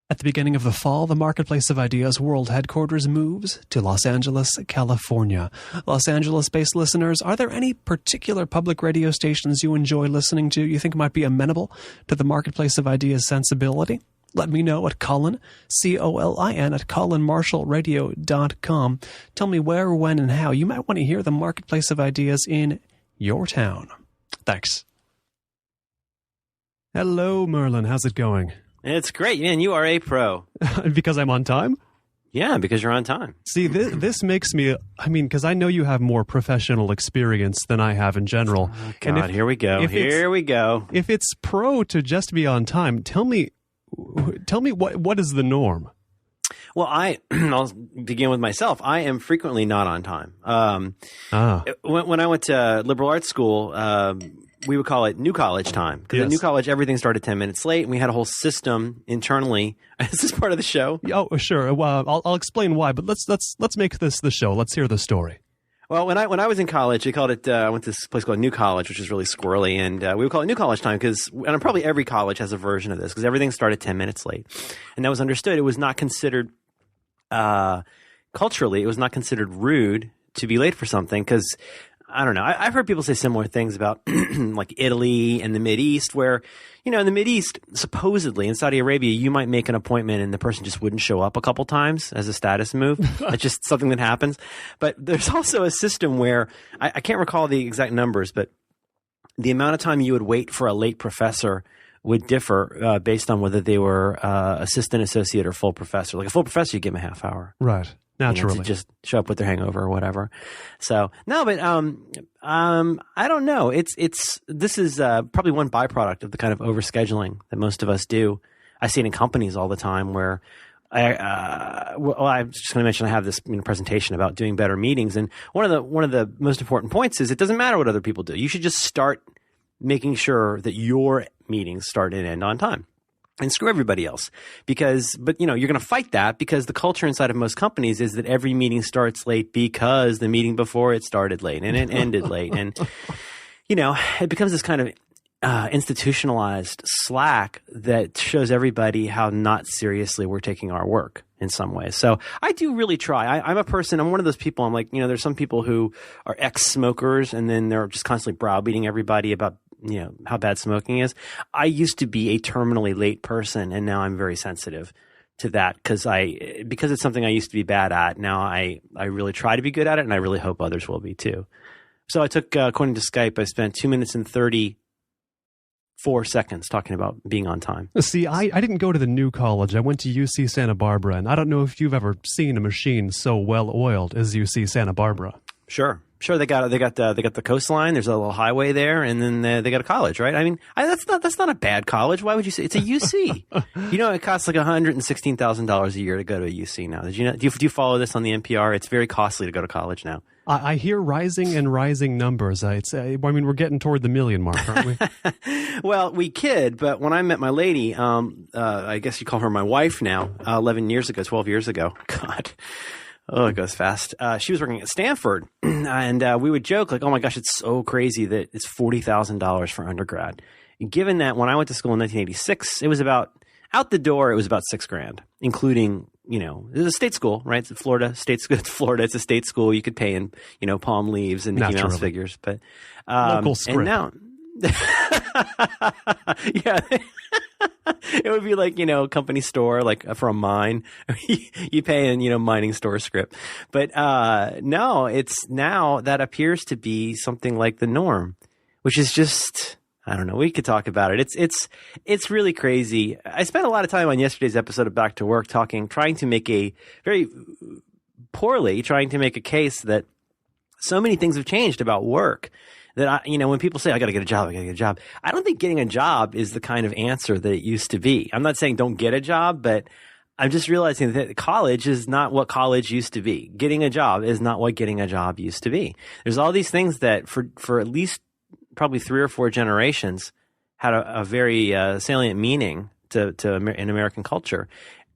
At the beginning of the fall, the Marketplace of Ideas World Headquarters moves to Los Angeles, California. Los Angeles-based listeners, are there any particular public radio stations you enjoy listening to you think might be amenable to the Marketplace of Ideas sensibility? Let me know at Colin, C-O-L-I-N, at colinmarshallradio.com. Tell me where, when, and how you might want to hear the Marketplace of Ideas in your town. Thanks. Hello, Merlin. How's it going? It's great, man. You are a pro. Because I'm on time? Yeah, because you're on time. See, this makes me, because I know you have more professional experience than I have in general. Oh, God, here we go. Here we go. If it's pro to just be on time, tell me what is the norm? Well, I'll begin with myself. I am frequently not on time. When I went to liberal arts school, we would call it new college time. Because at new college, everything started 10 minutes late, and we had a whole system internally. Is this part of the show? Oh, sure. Well, I'll explain why, but let's make this the show. Let's hear the story. Well, when I was in college, they called it. I went to this place called New College, which is really squirrely, and we would call it New College time and probably every college has a version of this because everything started 10 minutes late, and that was understood. It was not considered culturally. It was not considered rude to be late for something because. I don't know. I've heard people say similar things about like Italy and the Mideast where, in the Mideast, supposedly in Saudi Arabia, you might make an appointment and the person just wouldn't show up a couple times as a status move. It's just something that happens. But there's also a system where I can't recall the exact numbers, but the amount of time you would wait for a late professor would differ based on whether they were assistant, associate, or full professor. Like a full professor, you give them a half hour. Right. Naturally. To just show up with their hangover or whatever. So no, but I don't know. This is probably one byproduct of the kind of overscheduling that most of us do. I see it in companies all the time where I'm just going to mention I have this presentation about doing better meetings, and one of the most important points is it doesn't matter what other people do. You should just start making sure that your meetings start and end on time. And screw everybody else but you're going to fight that because the culture inside of most companies is that every meeting starts late because the meeting before it started late and it ended late. And, it becomes this kind of institutionalized slack that shows everybody how not seriously we're taking our work in some ways. So I do really try. I'm one of those people. I'm like, there's some people who are ex-smokers and then they're just constantly browbeating everybody about how bad smoking is. I used to be a terminally late person, and now I'm very sensitive to that because it's something I used to be bad at. Now I really try to be good at it, and I really hope others will be too. So I took, according to Skype, I spent 2 minutes and 34 seconds talking about being on time. See, I didn't go to the New College. I went to UC Santa Barbara, and I don't know if you've ever seen a machine so well oiled as UC Santa Barbara. Sure. They got the coastline. There's a little highway there, and then they got a college, right? I mean, that's not a bad college. Why would you say it's a UC? It costs like $116,000 a year to go to a UC now. Did you know? Do you follow this on the NPR? It's very costly to go to college now. I hear rising numbers. We're getting toward the million mark, aren't we? Well, we kid, but when I met my lady, I guess you call her my wife now, 12 years ago. God. Oh, it goes fast. She was working at Stanford, and we would joke like, oh my gosh, it's so crazy that it's $40,000 for undergrad. And given that when I went to school in 1986, it was about, out the door, it was about $6,000, including, it was a state school, right? It's Florida, it's Florida, it's a state school. You could pay in, palm leaves and Mickey Mouse figures, but, local script. And now, yeah. It would be like, company store, like for a mine, you pay in, mining store script. But no, it's now that appears to be something like the norm, which is just, I don't know. We could talk about it. It's really crazy. I spent a lot of time on yesterday's episode of Back to Work trying to make a case that so many things have changed about work. That when people say, I got to get a job, I don't think getting a job is the kind of answer that it used to be. I'm not saying don't get a job, but I'm just realizing that college is not what college used to be. Getting a job is not what getting a job used to be. There's all these things that for at least probably 3 or 4 generations had a very salient meaning in American culture.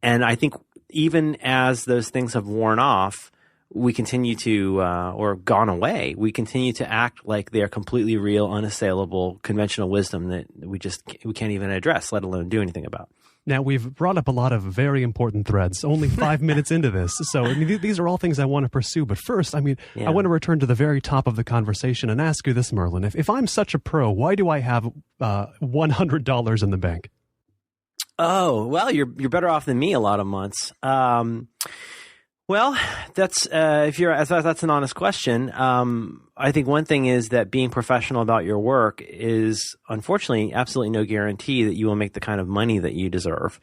And I think even as those things have worn off, we continue to, or gone away, we continue to act like they are completely real, unassailable, conventional wisdom that we can't even address, let alone do anything about. Now, we've brought up a lot of very important threads, only 5 minutes into this. So, I mean, these are all things I want to pursue. But first, I mean, I want to return to the very top of the conversation and ask you this, Merlin. If I'm such a pro, why do I have $100 in the bank? Oh, well, you're better off than me a lot of months. Well, that's that's an honest question. I think one thing is that being professional about your work is unfortunately absolutely no guarantee that you will make the kind of money that you deserve.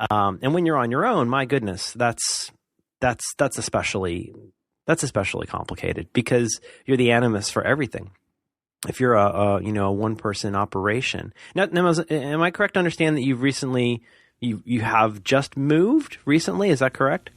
And when you're on your own, my goodness, that's especially complicated because you're the animus for everything. If you're a one person operation. Now, am I correct to understand that you've recently you have just moved recently? Is that correct?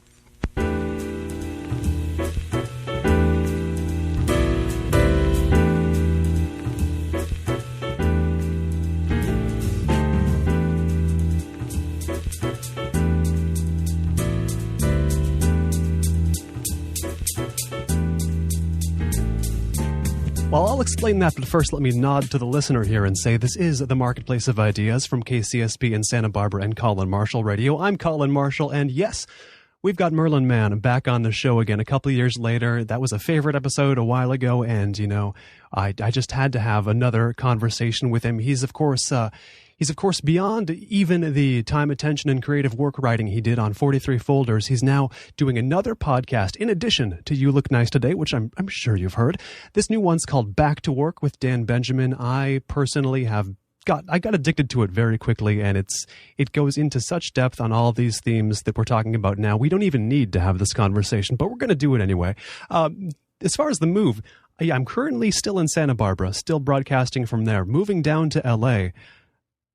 Well, I'll explain that, but first let me nod to the listener here and say this is the Marketplace of Ideas from KCSB in Santa Barbara and Colin Marshall Radio. I'm Colin Marshall, and yes, we've got Merlin Mann back on the show again a couple of years later. That was a favorite episode a while ago, and, I just had to have another conversation with him. He's of course beyond even the time, attention, and creative work writing he did on 43 Folders. He's now doing another podcast in addition to You Look Nice Today, which I'm sure you've heard. This new one's called Back to Work with Dan Benjamin. I personally got addicted to it very quickly, and it goes into such depth on all these themes that we're talking about now. We don't even need to have this conversation, but we're going to do it anyway. As far as the move, I'm currently still in Santa Barbara, still broadcasting from there, moving down to LA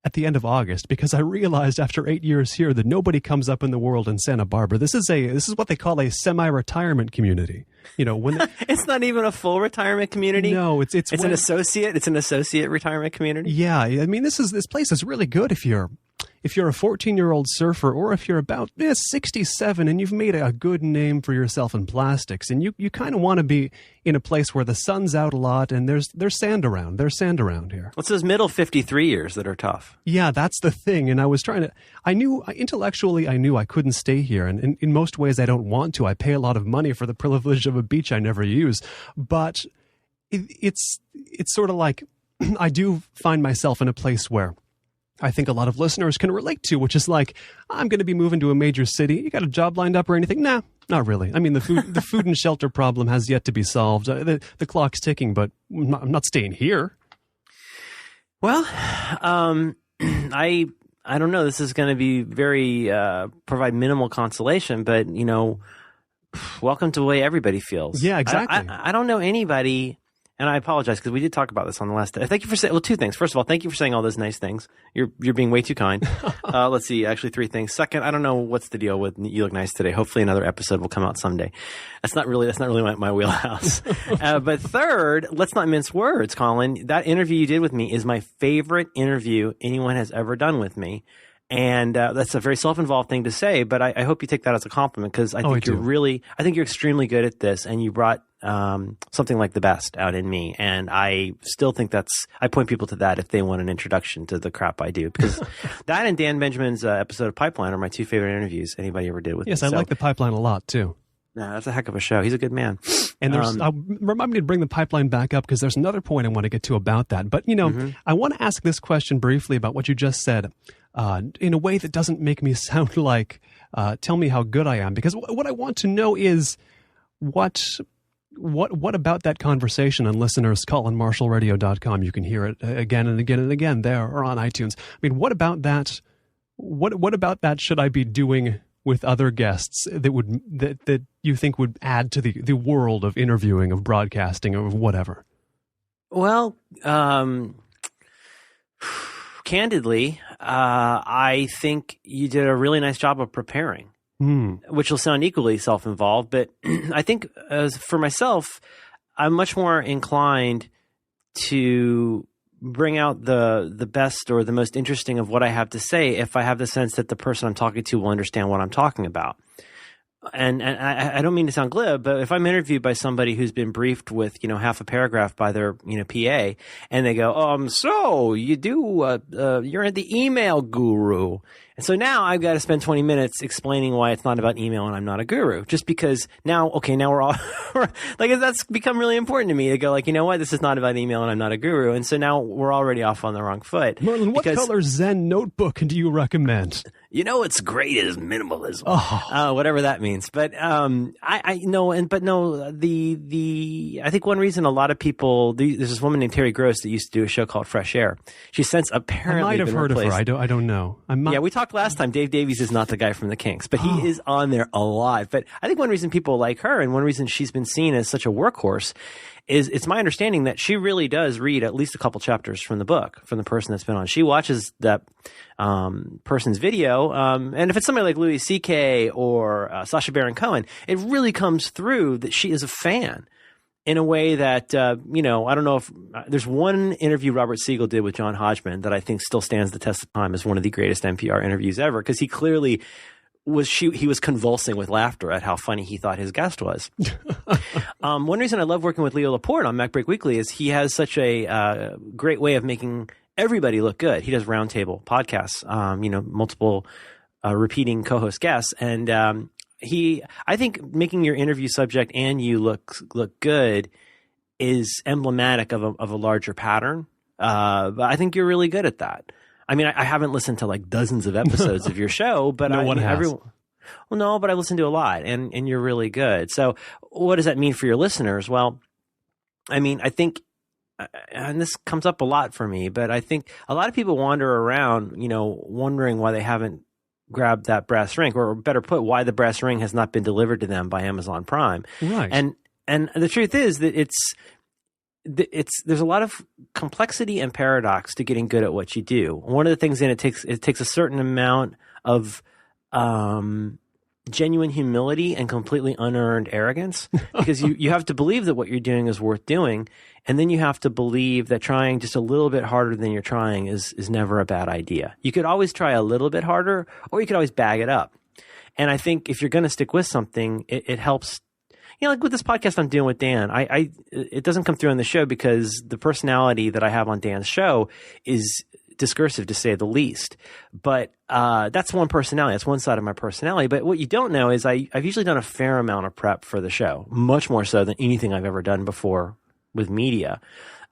at the end of August, because I realized after 8 years here that nobody comes up in the world in Santa Barbara. This is what they call a semi-retirement community. When it's not even a full retirement community. No, it's an associate. It's an associate retirement community. Yeah, I mean this place is really good if you're a 14-year-old surfer, or if you're about 67 and you've made a good name for yourself in plastics, and you kind of want to be in a place where the sun's out a lot and there's sand around. There's sand around here. It's those middle 53 years that are tough. Yeah, that's the thing. And I was intellectually I knew I couldn't stay here. And in most ways I don't want to. I pay a lot of money for the privilege of a beach I never use. But it's sort of like I do find myself in a place where I think a lot of listeners can relate to, which is like, I'm going to be moving to a major city. You got a job lined up or anything? Nah, not really. I mean, the food and shelter problem has yet to be solved. The clock's ticking, but I'm not staying here. Well, I don't know. This is going to be very provide minimal consolation, but welcome to the way everybody feels. Yeah, exactly. I don't know anybody. And I apologize because we did talk about this on the last day. Thank you for saying, two things. First of all, thank you for saying all those nice things. You're being way too kind. Let's see, actually 3 things. Second, I don't know what's the deal with You Look Nice Today. Hopefully another episode will come out someday. That's not really my wheelhouse. But third, let's not mince words, Colin. That interview you did with me is my favorite interview anyone has ever done with me. And that's a very self-involved thing to say, but I hope you take that as a compliment because I think you're extremely good at this, and you brought something like the best out in me. And I still think I point people to that if they want an introduction to the crap I do, because that and Dan Benjamin's episode of Pipeline are my 2 favorite interviews anybody ever did with me. Yes, I like the Pipeline a lot too. No, that's a heck of a show. He's a good man. And remind me to bring the Pipeline back up because there's another point I want to get to about that. But, I want to ask this question briefly about what you just said in a way that doesn't make me sound like tell me how good I am. Because what I want to know is what about that conversation on listeners, colinmarshallradio.com. You can hear it again and again and again there or on iTunes. I mean, what about that? What about that should I be doing with other guests that you think would add to the world of interviewing, of broadcasting, of whatever? Well, candidly, I think you did a really nice job of preparing, which will sound equally self-involved. But I think for myself, I'm much more inclined to bring out the best or the most interesting of what I have to say if I have the sense that the person I'm talking to will understand what I'm talking about. And I don't mean to sound glib, but if I'm interviewed by somebody who's been briefed with, half a paragraph by their, PA, and they go, so you do, you're the email guru. And so now I've got to spend 20 minutes explaining why it's not about email and I'm not a guru. Just because now we're all like, that's become really important to me to go like, you know what, this is not about email and I'm not a guru. And so now we're already off on the wrong foot. Merlin, what color Zen notebook do you recommend? You know what's great is minimalism, whatever that means. But I think one reason a lot of people, there's this woman named Terry Gross that used to do a show called Fresh Air. She's since apparently I might have heard replaced. of her. I don't know. Yeah, we talked last time. Dave Davies is not the guy from the Kinks, but he is on there a lot. But I think one reason people like her and one reason she's been seen as such a workhorse is it's my understanding that she really does read at least a couple chapters from the book from the person that's been on. She watches that person's video, and if it's somebody like Louis C.K. or Sacha Baron Cohen, it really comes through that she is a fan in a way that, I don't know if there's one interview Robert Siegel did with John Hodgman that I think still stands the test of time as one of the greatest NPR interviews ever, because he clearly he was convulsing with laughter at how funny he thought his guest was. One reason I love working with Leo Laporte on MacBreak Weekly is he has such a great way of making everybody look good. He does roundtable podcasts, multiple repeating co-host guests, and I think making your interview subject and you look good is emblematic of a larger pattern. But I think you're really good at that. I mean, I haven't listened to like dozens of episodes of your show, but no one has. Well, no, but I listen to a lot, and you're really good. So, what does that mean for your listeners? Well, I mean, I think, and this comes up a lot for me, but I think a lot of people wander around, wondering why they haven't grabbed that brass ring, or better put, why the brass ring has not been delivered to them by Amazon Prime. Right. And the truth is that there's a lot of complexity and paradox to getting good at what you do. One of the things it takes a certain amount of genuine humility and completely unearned arrogance, because you have to believe that what you're doing is worth doing, and then you have to believe that trying just a little bit harder than you're trying is never a bad idea. You could always try a little bit harder, or you could always bag it up. And I think if you're going to stick with something, it helps. Like with this podcast I'm doing with Dan, it doesn't come through on the show because the personality that I have on Dan's show is discursive, to say the least. But that's one personality. That's one side of my personality. But what you don't know is I've usually done a fair amount of prep for the show, much more so than anything I've ever done before with media.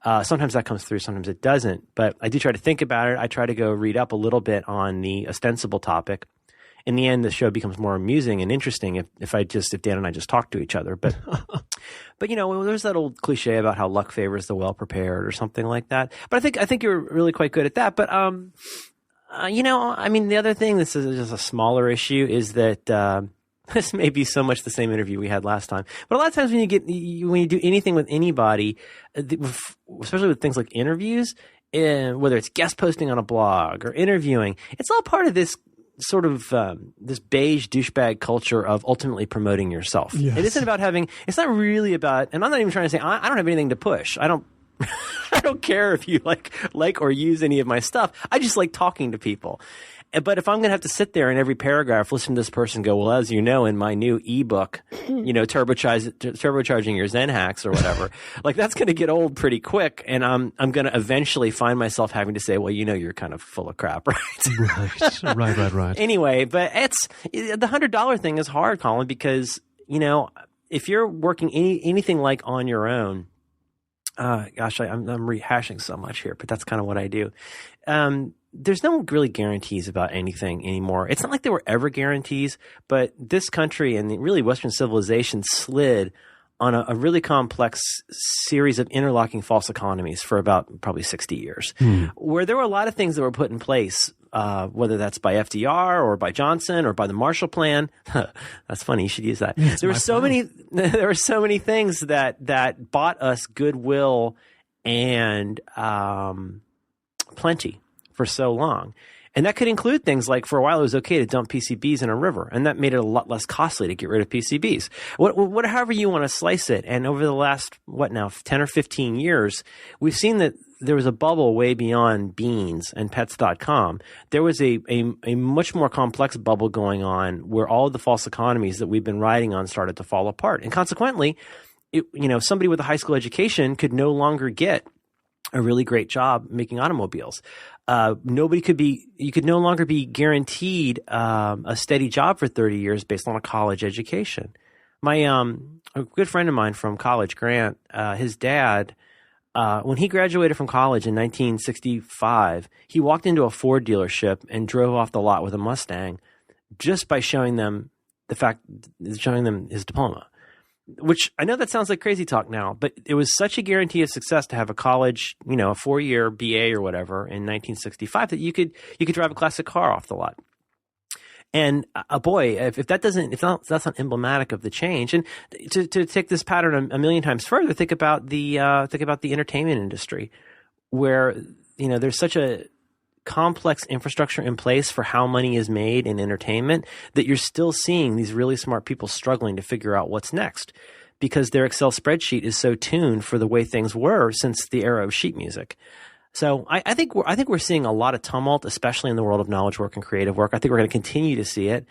Sometimes that comes through, sometimes it doesn't. But I do try to think about it. I try to go read up a little bit on the ostensible topic. In the end, the show becomes more amusing and interesting if Dan and I just talk to each other. But there's that old cliche about how luck favors the well prepared or something like that. But I think you're really quite good at that. But the other thing, this is just a smaller issue, is that this may be so much the same interview we had last time. But a lot of times when you do anything with anybody, especially with things like interviews, whether it's guest posting on a blog or interviewing, it's all part of this sort of this beige douchebag culture of ultimately promoting yourself. Yes. It isn't about it's not really about, and I'm not even trying to say, I don't have anything to push. I don't care if you like or use any of my stuff. I just like talking to people. But if I'm going to have to sit there in every paragraph, listen to this person go, well, as you know, in my new ebook, turbocharging your Zen hacks or whatever, that's going to get old pretty quick. And I'm going to eventually find myself having to say, well, you're kind of full of crap, right? Right. Anyway, but the $100 thing is hard, Colin, because, if you're working anything like on your own, I'm rehashing so much here, but that's kind of what I do. There's no really guarantees about anything anymore. It's not like there were ever guarantees, but this country and really Western civilization slid on a really complex series of interlocking false economies for about probably 60 years, where there were a lot of things that were put in place, whether that's by FDR or by Johnson or by the Marshall Plan. That's funny. You should use that. Yeah, there were so many things that bought us goodwill and plenty for so long. And that could include things like, for a while, it was okay to dump PCBs in a river, and that made it a lot less costly to get rid of PCBs. However you want to slice it. And over the last, 10 or 15 years, we've seen that there was a bubble way beyond beans and pets.com. There was a much more complex bubble going on where all of the false economies that we've been riding on started to fall apart. And consequently, somebody with a high school education could no longer get a really great job making automobiles. You could no longer be guaranteed a steady job for 30 years based on a college education. A good friend of mine from college, Grant, his dad, when he graduated from college in 1965, he walked into a Ford dealership and drove off the lot with a Mustang just by showing them his diploma. Which I know that sounds like crazy talk now, but it was such a guarantee of success to have a college, a 4-year BA or whatever in 1965 that you could drive a classic car off the lot. And boy, if that's not emblematic of the change, and to take this pattern a million times further, think about the entertainment industry, where there's such a complex infrastructure in place for how money is made in entertainment that you're still seeing these really smart people struggling to figure out what's next because their Excel spreadsheet is so tuned for the way things were since the era of sheet music. So I think we're seeing a lot of tumult, especially in the world of knowledge work and creative work. I think we're going to continue to see it.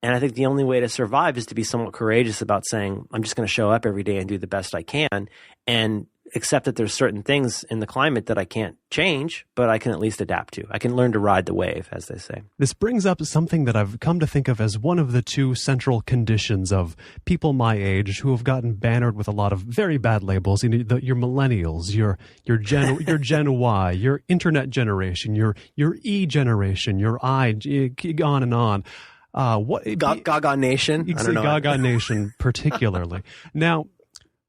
And I think the only way to survive is to be somewhat courageous about saying, I'm just going to show up every day and do the best I can and accept that there's certain things in the climate that I can't change, but I can at least adapt to. I can learn to ride the wave, as they say. This brings up something that I've come to think of as one of the two central conditions of people my age who have gotten bannered with a lot of very bad labels. Your millennials, your Gen Y, your internet generation, your E generation, your I, on and on. Gaga Nation. You can say Gaga Nation particularly. Now,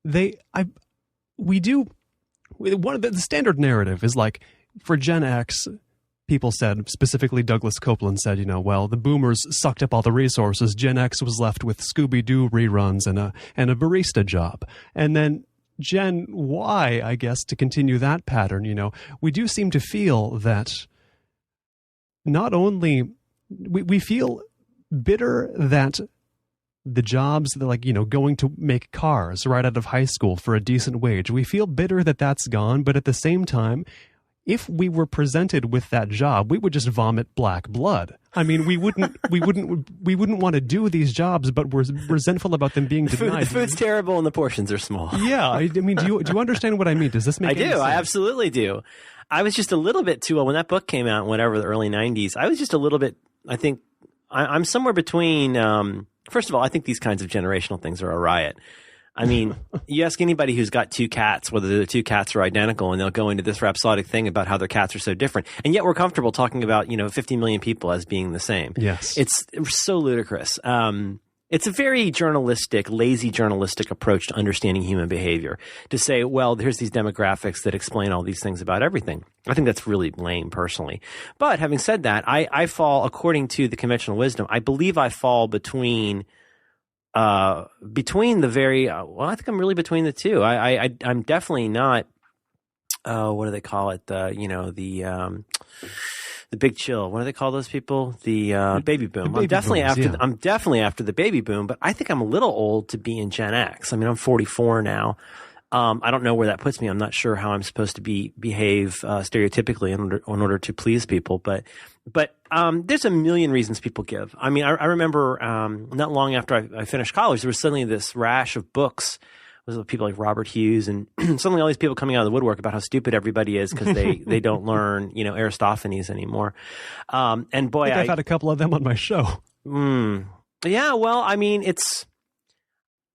one of the standard narrative is like for Gen X, people said, specifically Douglas Copeland said, the boomers sucked up all the resources. Gen X was left with Scooby-Doo reruns and a barista job. And then Gen Y, I guess, to continue that pattern, we do seem to feel that not only we feel bitter that the jobs that going to make cars right out of high school for a decent wage, we feel bitter that that's gone. But at the same time, if we were presented with that job, we would just vomit black blood. I mean, we wouldn't want to do these jobs, but we're resentful about them being denied. The food's terrible and the portions are small. Yeah, I mean, do you understand what I mean? Does this make any sense? I absolutely do. I was just a little bit too when that book came out, whatever, the early 90s. I was just a little bit. I think I'm somewhere between. First of all, I think these kinds of generational things are a riot. I mean, you ask anybody who's got two cats whether the two cats are identical, and they'll go into this rhapsodic thing about how their cats are so different. And yet we're comfortable talking about, 50 million people as being the same. Yes. It's so ludicrous. It's a very lazy journalistic approach to understanding human behavior to say, well, here's these demographics that explain all these things about everything. I think that's really lame personally. But having said that, I fall, according to the conventional wisdom, I believe I fall between the very, I think I'm really between the two. I'm definitely not, what do they call it? The big chill. What do they call those people? The baby boom. I'm definitely after the baby boom, but I think I'm a little old to be in Gen X. I mean, I'm 44 now. I don't know where that puts me. I'm not sure how I'm supposed to behave stereotypically in order to please people. But there's a million reasons people give. I mean, I remember not long after I finished college, there was suddenly this rash of books. It was people like Robert Hughes, and suddenly all these people coming out of the woodwork about how stupid everybody is because they don't learn Aristophanes anymore. And boy, I've had a couple of them on my show. Yeah, well, I mean,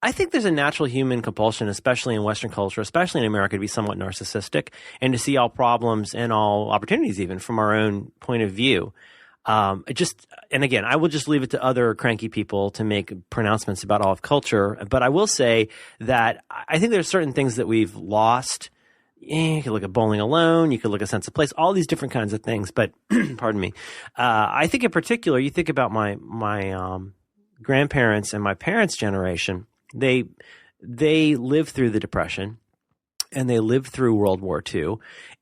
I think there's a natural human compulsion, especially in Western culture, especially in America, to be somewhat narcissistic and to see all problems and all opportunities even from our own point of view. And again, I will just leave it to other cranky people to make pronouncements about all of culture. But I will say that I think there's certain things that we've lost. You could look at Bowling Alone. You could look at Sense of Place, all these different kinds of things. But pardon me. I think in particular, you think about my grandparents and my parents' generation. They lived through the Depression and they lived through World War II.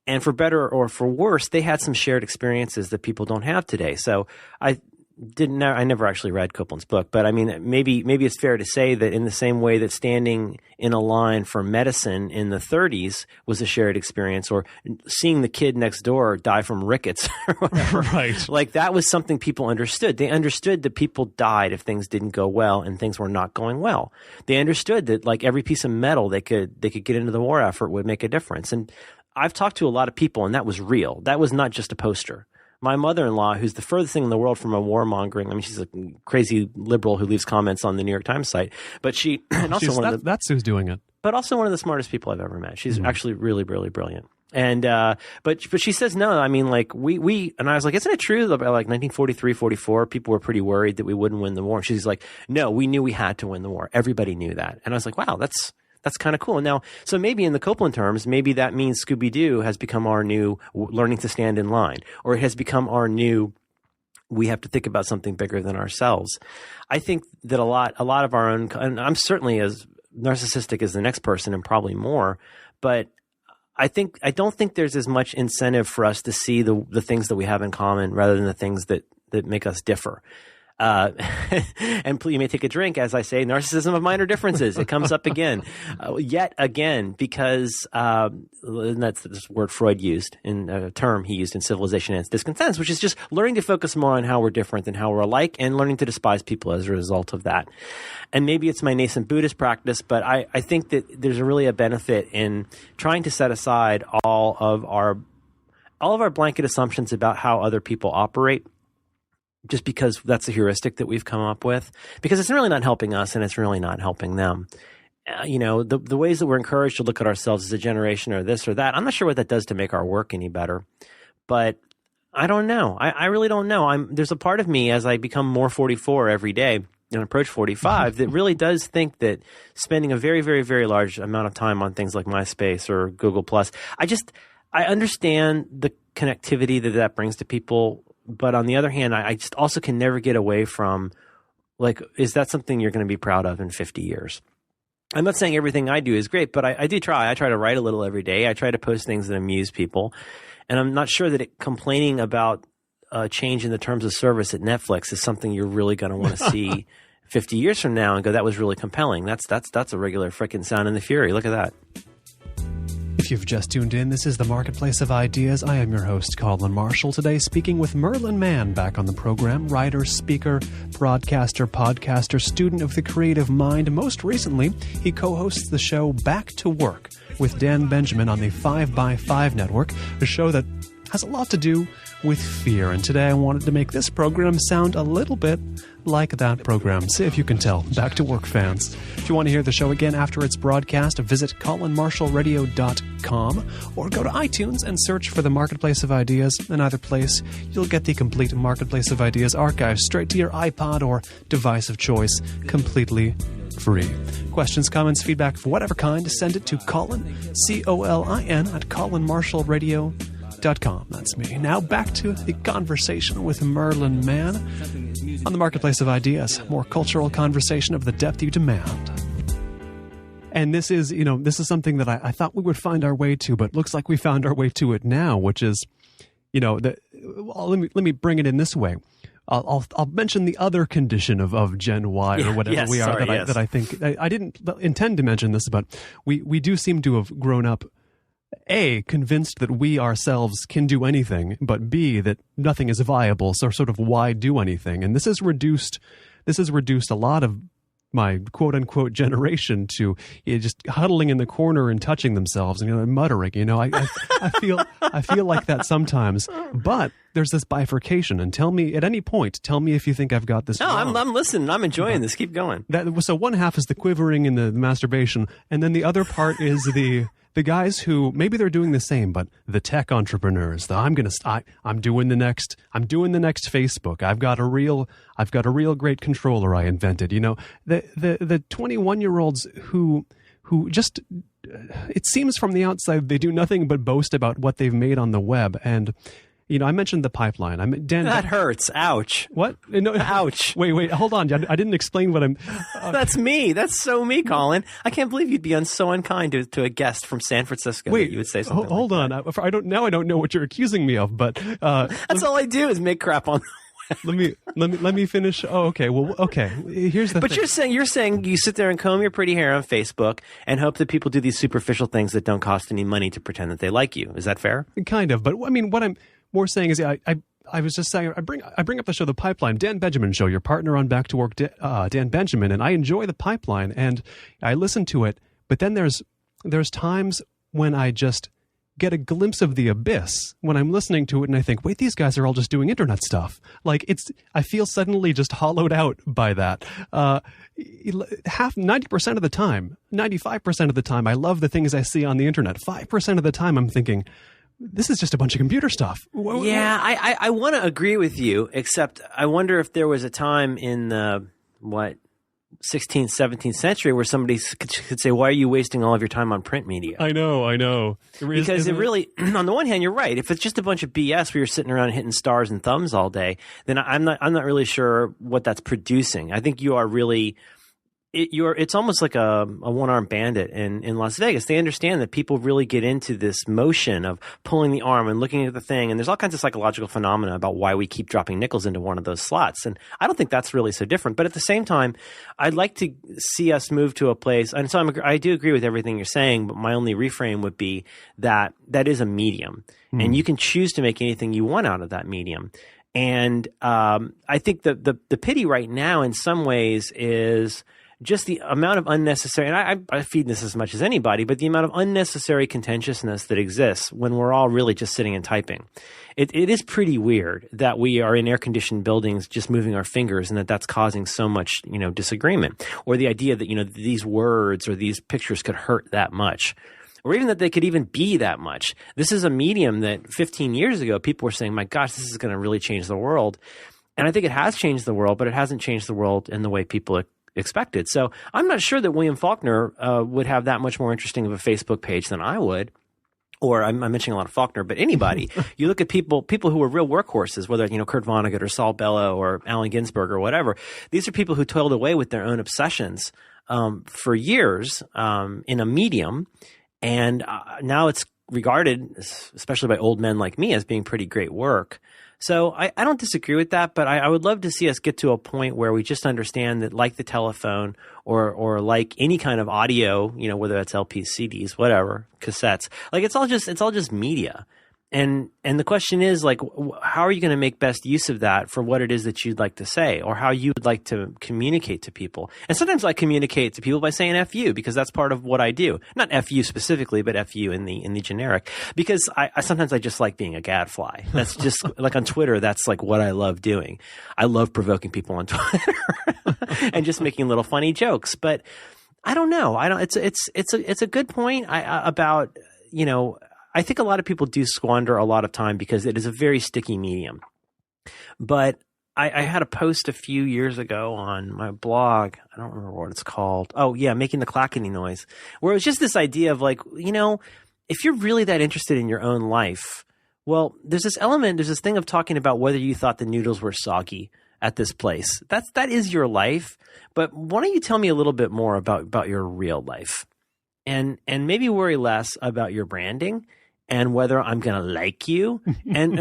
And for better or for worse, they had some shared experiences that people don't have today. So I never actually read Copeland's book, but I mean, maybe it's fair to say that in the same way that standing in a line for medicine in the 30s was a shared experience, or seeing the kid next door die from rickets or whatever, right? Like that was something people understood. They understood that people died if things didn't go well and things were not going well. They understood that like every piece of metal they could get into the war effort would make a difference. And I've talked to a lot of people, and that was real. That was not just a poster. My mother-in-law, who's the furthest thing in the world from a warmongering, I mean, she's a crazy liberal who leaves comments on the New York Times site, but she, and also that's who's doing it. But also one of the smartest people I've ever met. She's actually really, really brilliant. And, but she says, no, I mean, like and I was like, isn't it true that by like 1943, 44, people were pretty worried that we wouldn't win the war? And she's like, no, we knew we had to win the war. Everybody knew that. And I was like, wow, that's kind of cool. And now, so maybe in the Copeland terms, maybe that means Scooby-Doo has become our new learning to stand in line, or it has become our new, we have to think about something bigger than ourselves. I think that a lot of our own, and I'm certainly as narcissistic as the next person and probably more, but I don't think there's as much incentive for us to see the things that we have in common rather than the things that make us differ. And you may take a drink as I say, narcissism of minor differences. It comes up again, yet again, because and that's this word Freud used in a term he used in Civilization and Its Discontents, which is just learning to focus more on how we're different than how we're alike, and learning to despise people as a result of that. And maybe it's my nascent Buddhist practice, but I think that there's really a benefit in trying to set aside all of our blanket assumptions about how other people operate, just because that's a heuristic that we've come up with, because it's really not helping us and it's really not helping them. The ways that we're encouraged to look at ourselves as a generation or this or that, I'm not sure what that does to make our work any better, but I don't know. I really don't know. There's a part of me as I become more 44 every day and approach 45 that really does think that spending a very, very, very large amount of time on things like MySpace or Google+, I understand the connectivity that brings to people. But on the other hand, I just also can never get away from, like, is that something you're going to be proud of in 50 years? I'm not saying everything I do is great, but I do try. I try to write a little every day. I try to post things that amuse people. And I'm not sure that complaining about change in the terms of service at Netflix is something you're really going to want to see 50 years from now and go, that was really compelling. That's a regular frickin' Sound and the Fury. Look at that. If you've just tuned in, this is the Marketplace of Ideas. I am your host, Colin Marshall, today speaking with Merlin Mann back on the program, writer, speaker, broadcaster, podcaster, student of the creative mind. Most recently, he co-hosts the show Back to Work with Dan Benjamin on the 5x5 network, a show that has a lot to do with fear. And today I wanted to make this program sound a little bit like that program. See if you can tell. Back to Work fans. If you want to hear the show again after its broadcast, visit colinmarshallradio.com or go to iTunes and search for the Marketplace of Ideas. In either place, you'll get the complete Marketplace of Ideas archive straight to your iPod or device of choice, completely free. Questions, comments, feedback of whatever kind, send it to Colin, C-O-L-I-N, at colinmarshallradio.com. That's me. Now back to the conversation with Merlin Mann on the Marketplace of Ideas. More cultural conversation of the depth you demand. And this is something that I thought we would find our way to, but looks like we found our way to it now, which is, let me bring it in this way. I'll mention the other condition of Gen Y or whatever we are that I think I didn't intend to mention this, but we do seem to have grown up, A, convinced that we ourselves can do anything, but B, that nothing is viable, so sort of why do anything? And this has reduced a lot of my quote-unquote generation to just huddling in the corner and touching themselves and muttering. I feel like that sometimes. But there's this bifurcation. And tell me, at any point, if you think I've got this wrong. I'm listening. I'm enjoying this. Keep going. So one half is the quivering and the masturbation, and then the other part is the guys who maybe they're doing the same, but the tech entrepreneurs, I'm doing the next Facebook. I've got a real great controller I invented. The 21-year-olds who just, it seems from the outside they do nothing but boast about what they've made on the web. And I mentioned the pipeline. That hurts. Ouch. What? No, ouch. Wait. Hold on. I didn't explain what I'm... That's me. That's so me, Colin. I can't believe you'd be so unkind to a guest from San Francisco. Wait, that you would say something hold on. That. I don't know what you're accusing me of, but... that's all I do is make crap on... Let me finish. Oh, okay. Well, okay. Here's the thing. But you're saying you sit there and comb your pretty hair on Facebook and hope that people do these superficial things that don't cost any money to pretend that they like you. Is that fair? Kind of. But I mean, what I'm more saying is, I was just saying, I bring up the show The Pipeline, Dan Benjamin show, your partner on Back to Work, Dan Benjamin, and I enjoy The Pipeline and I listen to it. But then there's times when I just get a glimpse of the abyss when I'm listening to it and I think, wait, these guys are all just doing internet stuff. Like I feel suddenly just hollowed out by that. 90% of the time, 95% of the time, I love the things I see on the internet. 5% of the time I'm thinking, this is just a bunch of computer stuff. Yeah, I want to agree with you, except I wonder if there was a time in the, 16th, 17th century where somebody could say, why are you wasting all of your time on print media? I know. Because it really, on the one hand, you're right. If it's just a bunch of BS where you're sitting around hitting stars and thumbs all day, then I'm not really sure what that's producing. I think you are really... It's almost like a one-armed bandit in Las Vegas. They understand that people really get into this motion of pulling the arm and looking at the thing. And there's all kinds of psychological phenomena about why we keep dropping nickels into one of those slots. And I don't think that's really so different. But at the same time, I'd like to see us move to a place. And so I do agree with everything you're saying, but my only reframe would be that is a medium. And you can choose to make anything you want out of that medium. And I think the pity right now in some ways is just the amount of unnecessary, and I feed this as much as anybody, but the amount of unnecessary contentiousness that exists when we're all really just sitting and typing. It is pretty weird that we are in air-conditioned buildings just moving our fingers and that's causing so much, disagreement. Or the idea that, these words or these pictures could hurt that much. Or even that they could even be that much. This is a medium that 15 years ago, people were saying, my gosh, this is going to really change the world. And I think it has changed the world, but it hasn't changed the world in the way people expected. So I'm not sure that William Faulkner would have that much more interesting of a Facebook page than I would. Or I'm mentioning a lot of Faulkner, but anybody. You look at people who are real workhorses, whether Kurt Vonnegut or Saul Bellow or Allen Ginsberg or whatever. These are people who toiled away with their own obsessions for years in a medium, and now it's regarded, especially by old men like me, as being pretty great work. So I don't disagree with that, but I would love to see us get to a point where we just understand that, like the telephone or like any kind of audio, whether that's LPs, CDs, whatever, cassettes, like it's all just media. And the question is, like, how are you going to make best use of that for what it is that you'd like to say, or how you would like to communicate to people? And sometimes I communicate to people by saying F you, because that's part of what I do. Not F you specifically, but F you in the generic. Because I sometimes I just like being a gadfly. That's just like on Twitter, that's like what I love doing. I love provoking people on Twitter and just making little funny jokes. But I don't know. It's a good point about, I think a lot of people do squander a lot of time because it is a very sticky medium. But I had a post a few years ago on my blog. I don't remember what it's called. Oh, yeah, Making the Clackety Noise, where it was just this idea of like, if you're really that interested in your own life, well, there's this thing of talking about whether you thought the noodles were soggy at this place. That is your life. But why don't you tell me a little bit more about your real life? And maybe worry less about your branding and whether I'm going to like you, and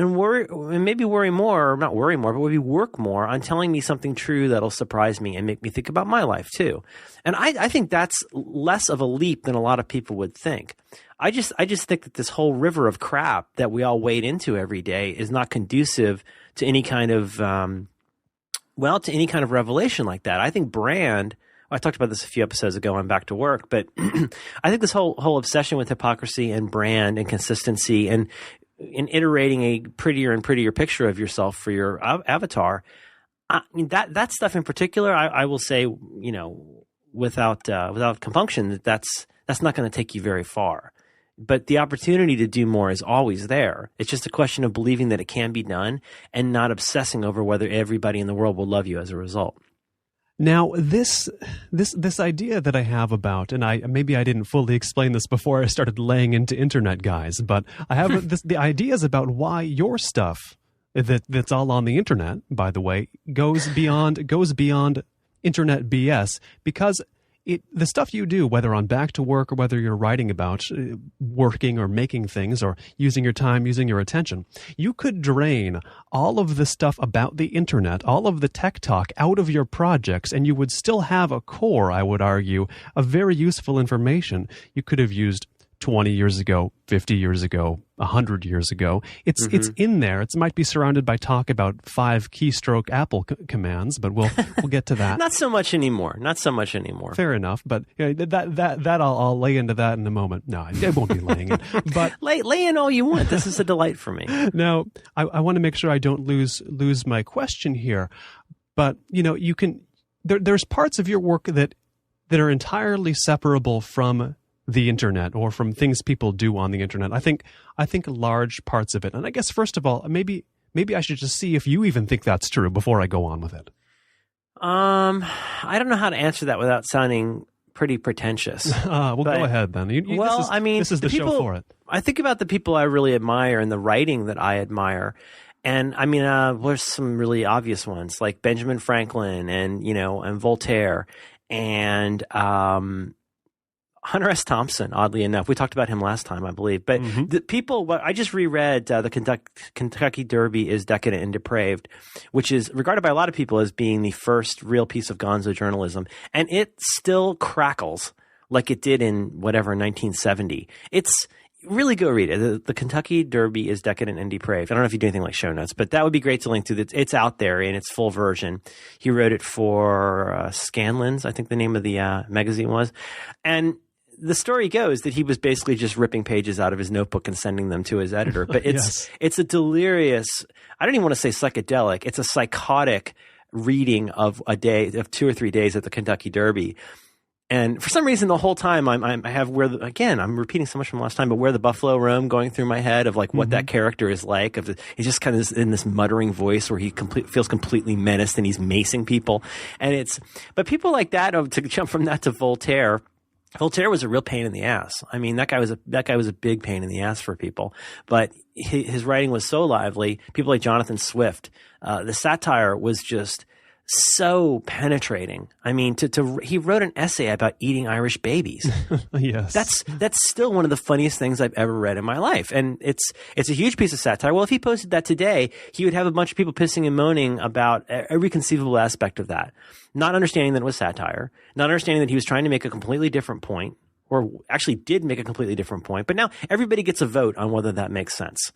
maybe worry more, or not worry more, but maybe work more on telling me something true that'll surprise me and make me think about my life too. And I think that's less of a leap than a lot of people would think. I just think that this whole river of crap that we all wade into every day is not conducive to any kind of, revelation like that. I think brand, I talked about this a few episodes ago on Back to Work, but I think this whole obsession with hypocrisy and brand and consistency and in iterating a prettier and prettier picture of yourself for your avatar, I mean, that stuff in particular, I will say, without compunction, that's not going to take you very far. But the opportunity to do more is always there. It's just a question of believing that it can be done and not obsessing over whether everybody in the world will love you as a result. Now, this idea that I have about, and maybe I didn't fully explain this before I started laying into internet guys, but I have the ideas about why your stuff that's all on the internet, by the way, goes beyond internet BS, because the stuff you do, whether on Back to Work or whether you're writing about working or making things or using your time, using your attention, you could drain all of the stuff about the internet, all of the tech talk out of your projects, and you would still have a core, I would argue, of very useful information. You could have used 20 years ago, 50 years ago, 100 years ago. It's in there. It might be surrounded by talk about 5 keystroke Apple commands, but we'll get to that. Not so much anymore. Fair enough, but that I'll lay into that in a moment. No, I won't be laying it. But lay in all you want. This is a delight for me. Now, I want to make sure I don't lose my question here. But you can. There's parts of your work that are entirely separable from the internet or from things people do on the internet. I think large parts of it. And I guess first of all, maybe I should just see if you even think that's true before I go on with it. I don't know how to answer that without sounding pretty pretentious. Go ahead then. This is the show for it. I think about the people I really admire and the writing that I admire. And I mean, there's some really obvious ones like Benjamin Franklin and Voltaire and, Hunter S. Thompson, oddly enough. We talked about him last time, I believe. But the people, I just reread the Kentucky Derby is Decadent and Depraved, which is regarded by a lot of people as being the first real piece of gonzo journalism. And it still crackles like it did in 1970. It's really go read it. The Kentucky Derby is Decadent and Depraved. I don't know if you do anything like show notes, but that would be great to link to. It's out there in its full version. He wrote it for Scanlens, I think the name of the magazine was. And the story goes that he was basically just ripping pages out of his notebook and sending them to his editor. But it's a delirious, I don't even want to say psychedelic. It's a psychotic reading of a day, of 2 or 3 days at the Kentucky Derby. And for some reason, the whole time I'm repeating so much from last time, but where the buffalo roam going through my head of like what that character is like. He's just kind of in this muttering voice where he feels completely menaced and he's macing people. But people like that, to jump from that to Voltaire. Voltaire was a real pain in the ass. I mean, that guy was a big pain in the ass for people. But his writing was so lively. People like Jonathan Swift, the satire was just so penetrating. I mean, he wrote an essay about eating Irish babies. Yes, that's still one of the funniest things I've ever read in my life, and it's a huge piece of satire. Well, if he posted that today, he would have a bunch of people pissing and moaning about every conceivable aspect of that, not understanding that it was satire, not understanding that he was trying to make a completely different point, or actually did make a completely different point. But now everybody gets a vote on whether that makes sense.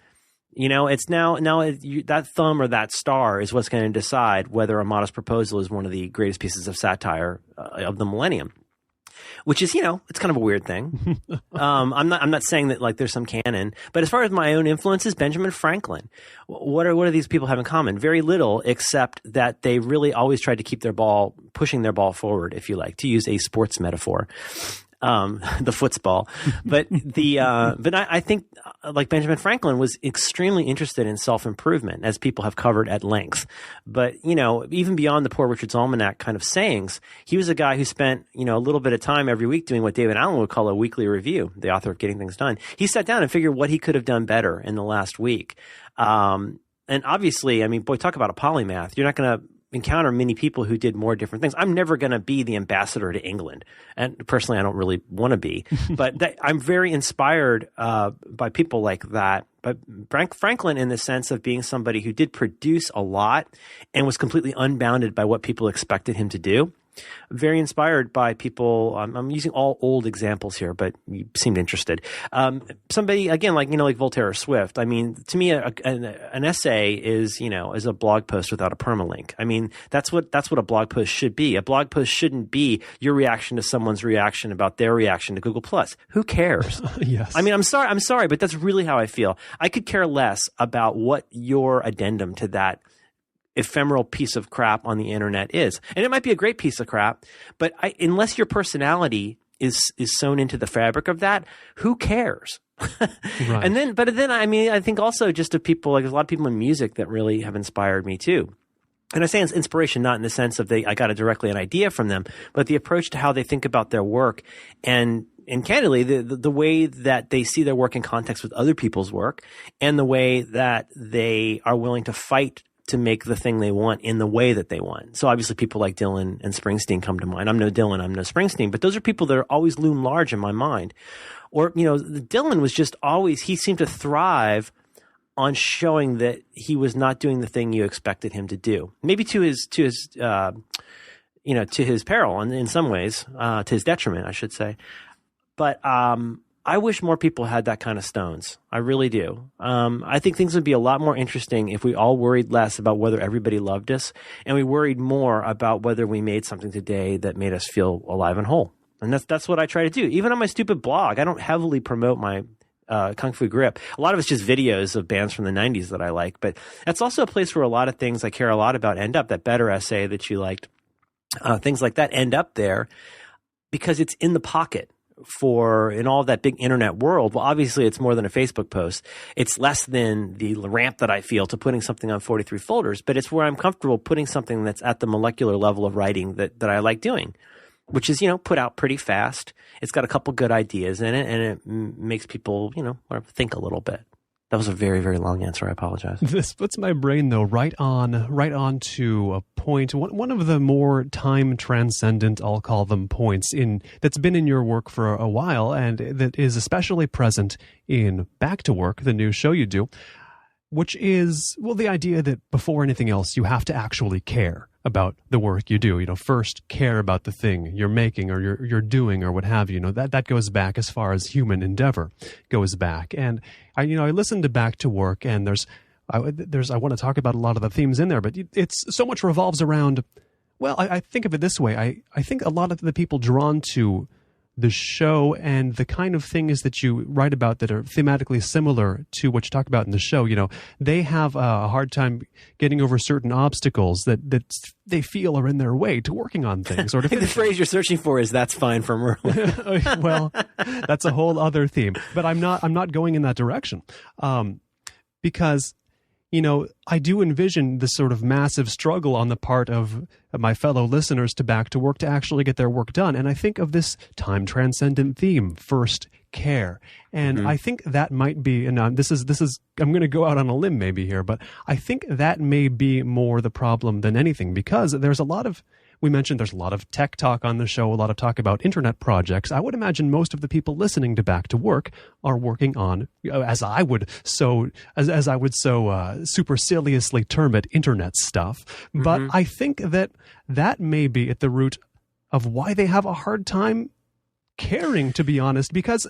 It's now that thumb or that star is what's going to decide whether A Modest Proposal is one of the greatest pieces of satire of the millennium, which is, it's kind of a weird thing. I'm not saying that like there's some canon, but as far as my own influences, Benjamin Franklin, what do these people have in common? Very little, except that they really always tried to keep pushing their ball forward, if you like, to use a sports metaphor. The football, but I think like Benjamin Franklin was extremely interested in self-improvement, as people have covered at length. But, even beyond the Poor Richard's Almanac kind of sayings, he was a guy who spent, a little bit of time every week doing what David Allen would call a weekly review, the author of Getting Things Done. He sat down and figured what he could have done better in the last week. And obviously, I mean, boy, talk about a polymath. You're not going to encounter many people who did more different things. I'm never going to be the ambassador to England. And personally, I don't really want to be. But I'm very inspired by people like that. But Franklin, in the sense of being somebody who did produce a lot and was completely unbounded by what people expected him to do. Very inspired by people. I'm using all old examples here, but you seemed interested. Somebody again, like Voltaire or Swift. I mean, to me, an essay is a blog post without a permalink. I mean, that's what a blog post should be. A blog post shouldn't be your reaction to someone's reaction about their reaction to Google Plus. Who cares? Yes. I mean, I'm sorry, but that's really how I feel. I could care less about what your addendum to that ephemeral piece of crap on the internet is. And it might be a great piece of crap, but unless your personality is sewn into the fabric of that, who cares? Right. And then I mean, I think also just of people, like there's a lot of people in music that really have inspired me too. And I say inspiration not in the sense of I got an idea from them, but the approach to how they think about their work and candidly, the way that they see their work in context with other people's work, and the way that they are willing to fight to make the thing they want in the way that they want. So obviously people like Dylan and Springsteen come to mind. I'm no Dylan, I'm no Springsteen, but those are people that are always loom large in my mind. Or, Dylan was just always, he seemed to thrive on showing that he was not doing the thing you expected him to do. Maybe to his peril in some ways, to his detriment, I should say. But I wish more people had that kind of stones. I really do. I think things would be a lot more interesting if we all worried less about whether everybody loved us, and we worried more about whether we made something today that made us feel alive and whole. And that's what I try to do. Even on my stupid blog, I don't heavily promote my Kung Fu Grip. A lot of it's just videos of bands from the 90s that I like. But that's also a place where a lot of things I care a lot about end up. That Better essay that you liked, things like that end up there because it's in the pocket. In all of that big internet world, well, obviously it's more than a Facebook post. It's less than the ramp that I feel to putting something on 43 folders, but it's where I'm comfortable putting something that's at the molecular level of writing that I like doing, which is, put out pretty fast. It's got a couple good ideas in it, and it makes people, think a little bit. That was a very, very long answer. I apologize. This puts my brain, though, right on to a point. One of the more time transcendent, I'll call them, points that's been in your work for a while, and that is especially present in Back to Work, the new show you do, which is, the idea that before anything else, you have to actually care about the work you do. First care about the thing you're making or you're doing or what have you. That goes back as far as human endeavor goes back. And I listened to Back to Work, and I want to talk about a lot of the themes in there, but it's so much revolves around, I think of it this way. I think a lot of the people drawn to the show and the kind of things that you write about that are thematically similar to what you talk about in the show, they have a hard time getting over certain obstacles that they feel are in their way to working on things. Or to the phrase you're searching for is "that's fine for Merlin." Well, that's a whole other theme, but I'm not going in that direction, because I do envision this sort of massive struggle on the part of my fellow listeners to Back to Work to actually get their work done. And I think of this time transcendent theme, first care. And I think that might be, and this is, I'm going to go out on a limb maybe here, but I think that may be more the problem than anything, because we mentioned there's a lot of tech talk on the show, a lot of talk about internet projects. I would imagine most of the people listening to Back to Work are working on, as I would so superciliously term it, internet stuff. But I think that may be at the root of why they have a hard time caring, to be honest, because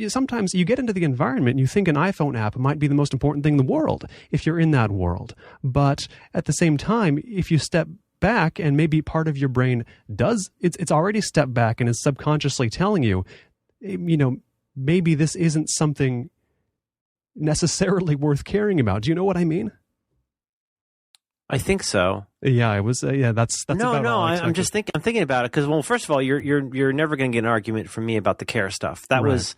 sometimes you get into the environment and you think an iPhone app might be the most important thing in the world if you're in that world. But at the same time, if you step back, and maybe part of your brain it's already stepped back and is subconsciously telling you, maybe this isn't something necessarily worth caring about. Do you know what I mean? I think so. Yeah, it was. That's about all I I'm thinking about it because, well, first of all, you're never going to get an argument from me about the care stuff. That was.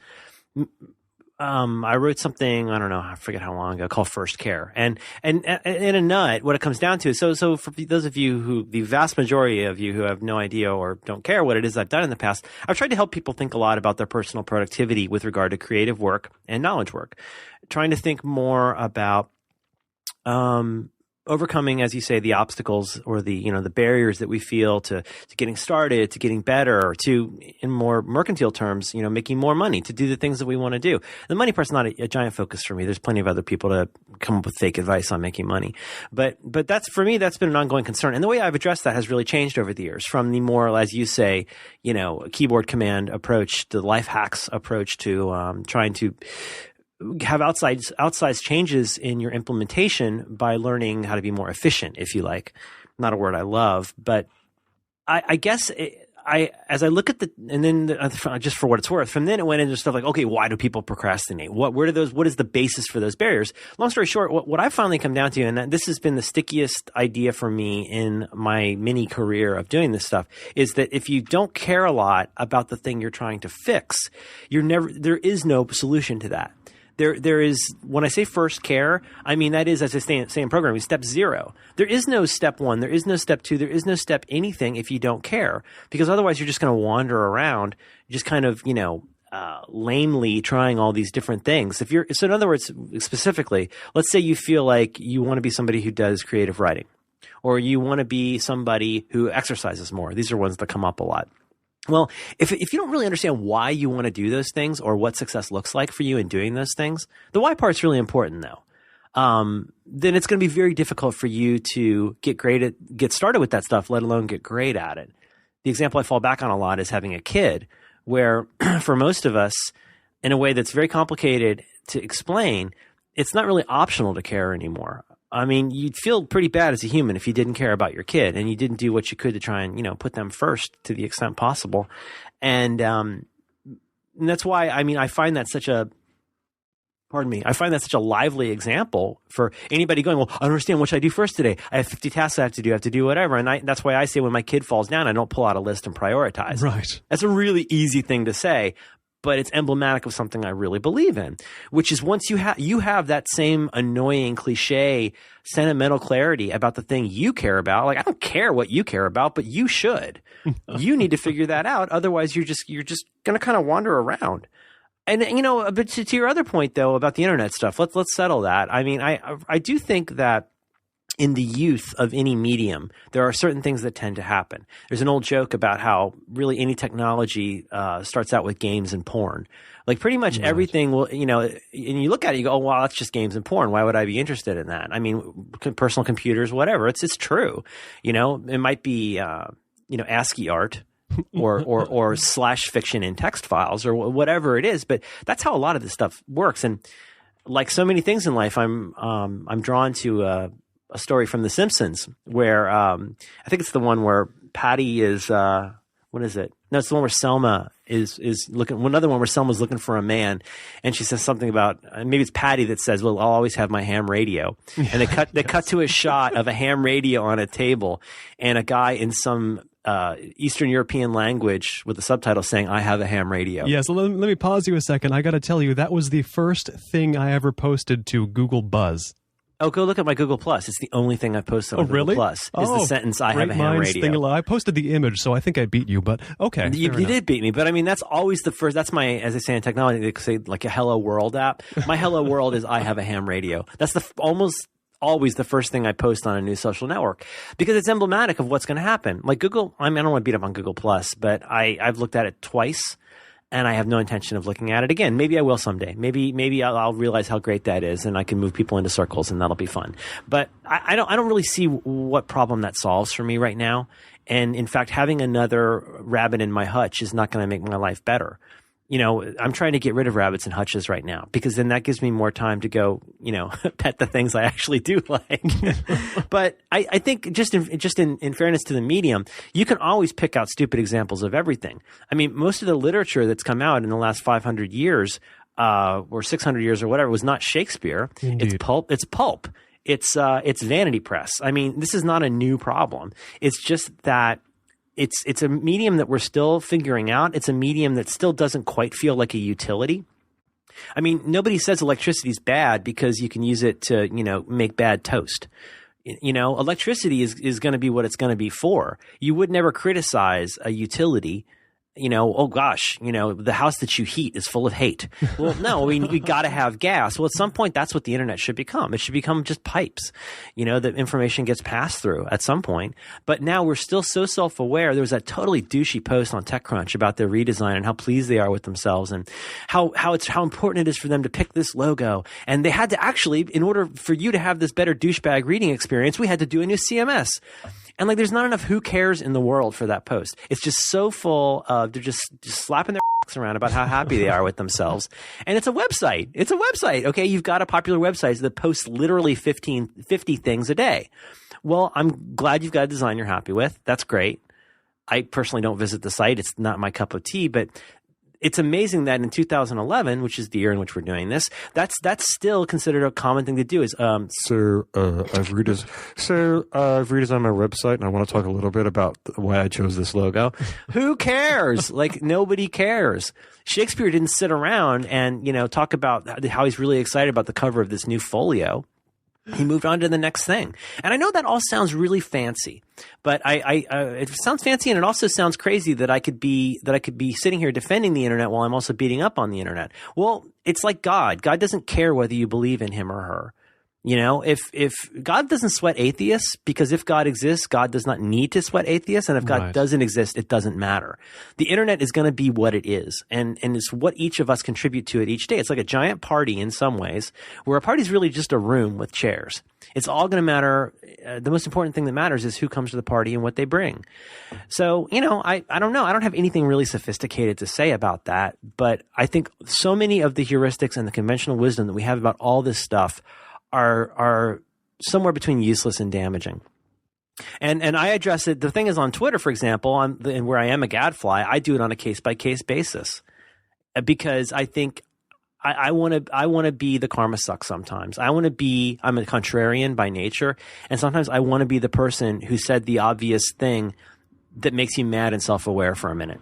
I wrote something, I don't know, I forget how long ago, called First Care. And in a nut, what it comes down to is, so for those of you the vast majority of you who have no idea or don't care what it is I've done in the past, I've tried to help people think a lot about their personal productivity with regard to creative work and knowledge work. Trying to think more about, overcoming, as you say, the obstacles or the barriers that we feel to getting started, to getting better, or to, in more mercantile terms, making more money, to do the things that we want to do. The money part's not a giant focus for me. There's plenty of other people to come up with fake advice on making money. But that's, for me, that's been an ongoing concern. And the way I've addressed that has really changed over the years, from the more, as you say, keyboard command approach, the life hacks approach, to trying to have outsized changes in your implementation by learning how to be more efficient, if you like. Not a word I love, but I guess as I look at and then just for what it's worth, from then it went into stuff like, okay, why do people procrastinate? What is the basis for those barriers? Long story short, what I've finally come down to, and this has been the stickiest idea for me in my mini career of doing this stuff, is that if you don't care a lot about the thing you're trying to fix, there is no solution to that. There is, when I say first care, I mean that is, as I say in programming, step 0. There is no step 1. There is no step 2. There is no step anything if you don't care, because otherwise you're just going to wander around, just kind of, lamely trying all these different things. So in other words, specifically, let's say you feel like you want to be somebody who does creative writing, or you want to be somebody who exercises more. These are ones that come up a lot. Well, if you don't really understand why you want to do those things or what success looks like for you in doing those things, the why part's really important though. Then it's going to be very difficult for you to get started with that stuff, let alone get great at it. The example I fall back on a lot is having a kid, where for most of us, in a way that's very complicated to explain, it's not really optional to care anymore. I mean, you'd feel pretty bad as a human if you didn't care about your kid and you didn't do what you could to try and, put them first to the extent possible. And that's why, I find that such a lively example for anybody going, well, I don't understand what should I do first today. I have 50 tasks I have to do whatever. And that's why I say when my kid falls down, I don't pull out a list and prioritize. Right. That's a really easy thing to say, but it's emblematic of something I really believe in, which is once you have that same annoying cliche sentimental clarity about the thing you care about. Like, I don't care what you care about, but you should. You need to figure that out. Otherwise, you're just going to kind of wander around. And, but to your other point, though, about the internet stuff, let's settle that. I mean, I do think that in the youth of any medium, there are certain things that tend to happen. There's an old joke about how really any technology starts out with games and porn. Like pretty much everything will, and you look at it, you go, oh, wow, that's just games and porn. Why would I be interested in that? I mean, personal computers, whatever. It's true. It might be, ASCII art. or slash fiction in text files or whatever it is, but that's how a lot of this stuff works. And like so many things in life, I'm drawn to a story from The Simpsons where I think it's the one where Patty is what is it? No, it's the one where Selma is looking. Another one where Selma's looking for a man, and she says something about maybe it's Patty that says, "Well, I'll always have my ham radio." And they cut to a shot of a ham radio on a table, and a guy in some Eastern European language with the subtitle saying, "I have a ham radio." Yeah, so let me pause you a second. I got to tell you, that was the first thing I ever posted to Google Buzz. Oh, go look at my Google Plus. It's the only thing I've posted on Google Plus. Is the sentence, "I have a ham radio." I posted the image, so I think I beat you, but okay. You did beat me, but I mean, that's always the first. That's my, as they say in technology, they say like a Hello World app. My Hello World is "I have a ham radio." That's almost always the first thing I post on a new social network because it's emblematic of what's going to happen. Like Google, I don't want to beat up on Google Plus, but I've looked at it twice. And I have no intention of looking at it again. Maybe I will someday. Maybe I'll realize how great that is, and I can move people into circles, and that'll be fun. But I don't really see what problem that solves for me right now. And in fact, having another rabbit in my hutch is not going to make my life better. I'm trying to get rid of rabbits in hutches right now because then that gives me more time to go, pet the things I actually do like. But I think just in fairness to the medium, you can always pick out stupid examples of everything. I mean, most of the literature that's come out in the last 500 years or 600 years or whatever was not Shakespeare. Indeed. It's pulp. It's vanity press. I mean, this is not a new problem. It's just that it's a medium that we're still figuring out. It's a medium that still doesn't quite feel like a utility. I mean, nobody says electricity is bad because you can use it to, make bad toast. Electricity is going to be what it's going to be for. You would never criticize a utility. Oh gosh, the house that you heat is full of hate. Well, no, we got to have gas. Well, at some point, that's what the internet should become. It should become just pipes, that information gets passed through at some point. But now we're still so self-aware. There was that totally douchey post on TechCrunch about their redesign and how pleased they are with themselves and how important it is for them to pick this logo. And they had to actually, in order for you to have this better douchebag reading experience, we had to do a new CMS. And there's not enough who cares in the world for that post. It's just so full of, they're just slapping their around about how happy they are with themselves. And it's a website. Okay. You've got a popular website that posts literally 50 things a day. Well, I'm glad you've got a design you're happy with. That's great. I personally don't visit the site. It's not my cup of tea, but it's amazing that in 2011, which is the year in which we're doing this, that's still considered a common thing to do. Is I've redesigned my website, and I want to talk a little bit about why I chose this logo. Who cares? Nobody cares. Shakespeare didn't sit around and talk about how he's really excited about the cover of this new folio. He moved on to the next thing. And I know that all sounds really fancy, but it sounds fancy, and it also sounds crazy that I could be sitting here defending the internet while I'm also beating up on the internet. Well, it's like God. God doesn't care whether you believe in him or her. You know, if God doesn't sweat atheists, because if God exists, God does not need to sweat atheists. And if God doesn't exist, it doesn't matter. The internet is going to be what it is. And it's what each of us contribute to it each day. It's like a giant party in some ways, where a party is really just a room with chairs. It's all going to matter. The most important thing that matters is who comes to the party and what they bring. So, you know, I don't know. I don't have anything really sophisticated to say about that. But I think so many of the heuristics and the conventional wisdom that we have about all this stuff are somewhere between useless and damaging. And I address it. The thing is, on Twitter, for example, and where I am a gadfly, I do it on a case-by-case basis, because I think I want to be the karma sucks sometimes. I'm a contrarian by nature, and sometimes I want to be the person who said the obvious thing that makes you mad and self-aware for a minute,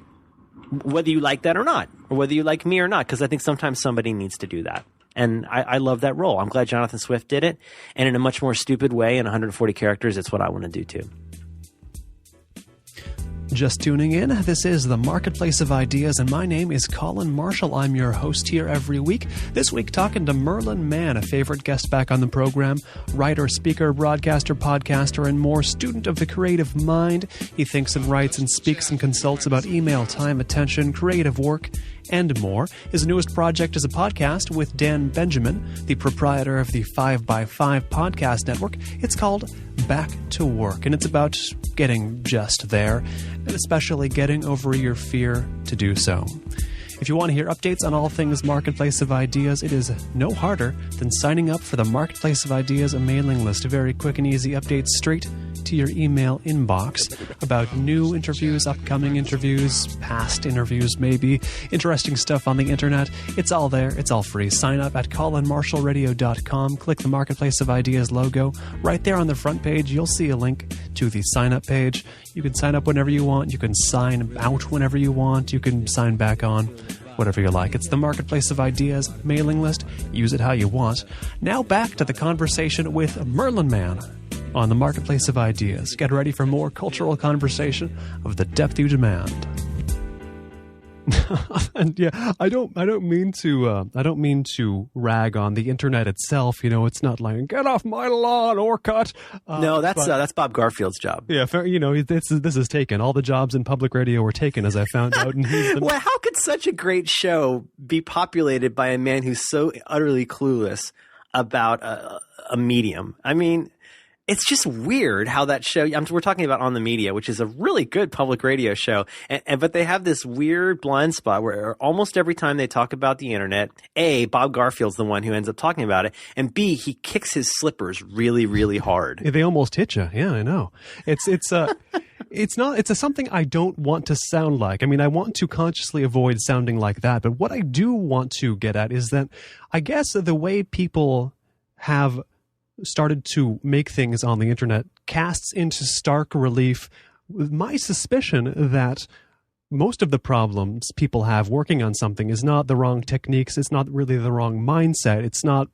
whether you like that or not, or whether you like me or not, because I think sometimes somebody needs to do that. And I love that role. I'm glad Jonathan Swift did it. And in a much more stupid way, in 140 characters, it's what I want to do too. Just tuning in, this is the Marketplace of Ideas, and my name is Colin Marshall. I'm your host here every week. This week, talking to Merlin Mann, a favorite guest back on the program, writer, speaker, broadcaster, podcaster, and more, student of the creative mind. He thinks and writes and speaks and consults about email, time, attention, creative work, and more. His newest project is a podcast with Dan Benjamin, the proprietor of the 5x5 podcast network. It's called Back to Work, and it's about getting just there, and especially getting over your fear to do so. If you want to hear updates on all things Marketplace of Ideas, it is no harder than signing up for the Marketplace of Ideas mailing list. Very quick and easy updates straight to your email inbox about new interviews, upcoming interviews, past interviews, maybe interesting stuff on the internet. It's all there. It's all free. Sign up at colinmarshallradio.com. Click the Marketplace of Ideas logo. Right there on the front page, you'll see a link to the sign up page. You can sign up whenever you want. You can sign out whenever you want. You can sign back on. Whatever you like. It's the Marketplace of Ideas mailing list. Use it how you want. Now back to the conversation with Merlin Mann on the Marketplace of Ideas. Get ready for more cultural conversation of the depth you demand. And yeah, I don't mean to rag on the internet itself. You know, it's not like get off my lawn, Orcutt. No, that's Bob Garfield's job. Yeah, fair, you know, this is taken. All the jobs in public radio were taken, as I found out. And he's well, how could such a great show be populated by a man who's so utterly clueless about a medium? I mean, it's just weird how that show. We're talking about On the Media, which is a really good public radio show, but they have this weird blind spot where almost every time they talk about the internet, A, Bob Garfield's the one who ends up talking about it, and B, he kicks his slippers really, really hard. They almost hit you. Yeah, I know. It's something I don't want to sound like. I mean, I want to consciously avoid sounding like that. But what I do want to get at is that I guess the way people have started to make things on the internet casts into stark relief my suspicion that most of the problems people have working on something is not the wrong techniques. It's not really the wrong mindset. It's not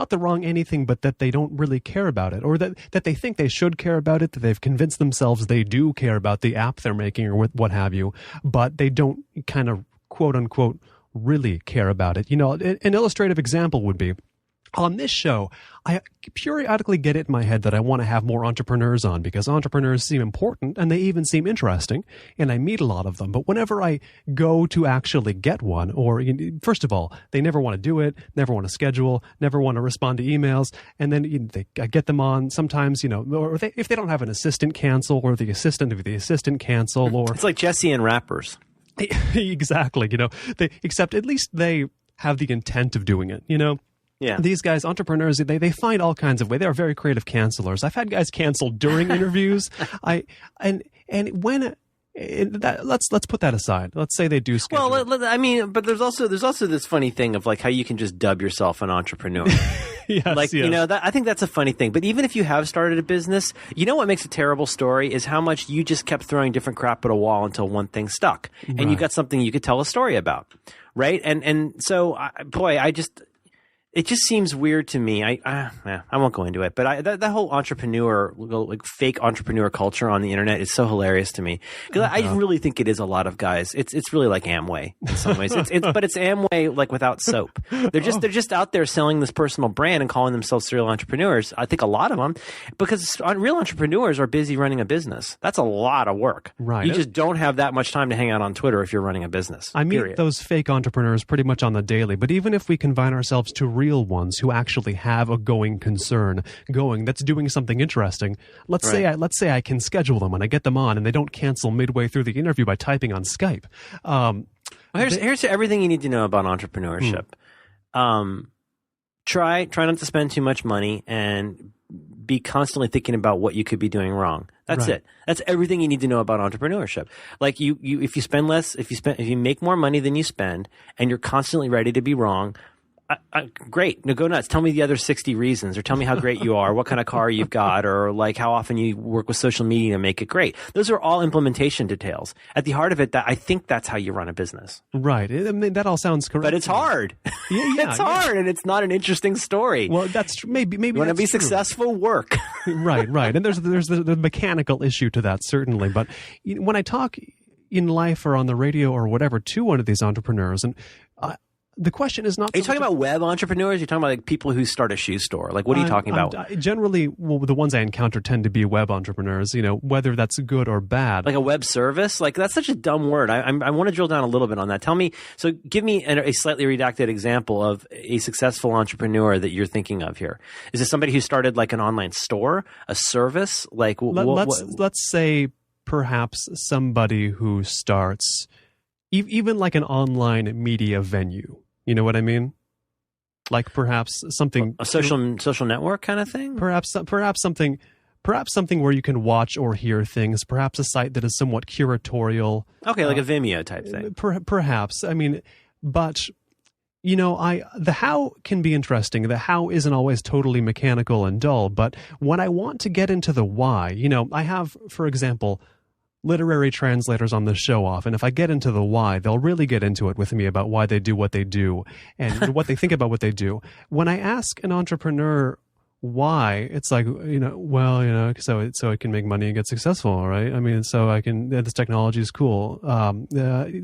the wrong anything, but that they don't really care about it, or that they think they should care about it, that they've convinced themselves they do care about the app they're making or what have you, but they don't kind of quote unquote really care about it. You know, an illustrative example would be, on this show, I periodically get it in my head that I want to have more entrepreneurs on because entrepreneurs seem important and they even seem interesting, and I meet a lot of them. But whenever I go to actually get one, or first of all, they never want to do it, never want to schedule, never want to respond to emails, and then I get them on sometimes, or if they don't have an assistant, cancel, or the assistant of the assistant cancel, or it's like Jesse and rappers. Exactly, except at least they have the intent of doing it, Yeah. These guys, entrepreneurs, they find all kinds of ways. They are very creative cancelers. I've had guys cancel during interviews. Let's put that aside. Let's say they do schedule. Well, I mean, but there's also this funny thing of like how you can just dub yourself an entrepreneur. Yes, yes. I think that's a funny thing. But even if you have started a business, what makes a terrible story is how much you just kept throwing different crap at a wall until one thing stuck, and you got something you could tell a story about, right? And so, it just seems weird to me. I won't go into it, but that whole fake entrepreneur culture on the internet is so hilarious to me, because I really think it is a lot of guys. It's really like Amway in some ways. But it's Amway like without soap. They're just out there selling this personal brand and calling themselves serial entrepreneurs. I think a lot of them, because real entrepreneurs are busy running a business. That's a lot of work. Right. You just don't have that much time to hang out on Twitter if you're running a business. I meet those fake entrepreneurs pretty much on the daily, but even if we confine ourselves to real ones who actually have a going concern that's doing something interesting, let's say I can schedule them and I get them on and they don't cancel midway through the interview by typing on Skype. Here's everything you need to know about entrepreneurship. Try not to spend too much money and be constantly thinking about what you could be doing wrong. That's it. That's everything you need to know about entrepreneurship. Like if you make more money than you spend and you're constantly ready to be wrong, great. No, go nuts. Tell me the other 60 reasons, or tell me how great you are, what kind of car you've got, or like how often you work with social media to make it great. Those are all implementation details. At the heart of it, I think that's how you run a business. Right. I mean, that all sounds correct. But it's hard. It's hard, and it's not an interesting story. Well, that's true. Maybe you want to be successful, work. Right. And there's the mechanical issue to that, certainly. But when I talk in life or on the radio or whatever to one of these entrepreneurs, and the question is not... Are you talking about web entrepreneurs? You're talking about like people who start a shoe store? Like, what are you talking about? Generally, the ones I encounter tend to be web entrepreneurs, whether that's good or bad. Like a web service? Like, that's such a dumb word. I want to drill down a little bit on that. Give me a slightly redacted example of a successful entrepreneur that you're thinking of here. Is it somebody who started like an online store, a service? Like, let's say perhaps somebody who starts even like an online media venue. You know what I mean? Like perhaps something... A social network kind of thing? Perhaps something where you can watch or hear things. Perhaps a site that is somewhat curatorial. Okay, like a Vimeo type thing. Perhaps. I mean, but... the how can be interesting. The how isn't always totally mechanical and dull, but when I want to get into the why, I have, for example, literary translators on the show off, and if I get into the why, they'll really get into it with me about why they do what they do and what they think about what they do. When I ask an entrepreneur why, it's like, so it can make money and get successful, right? I mean, so I can, this technology is cool.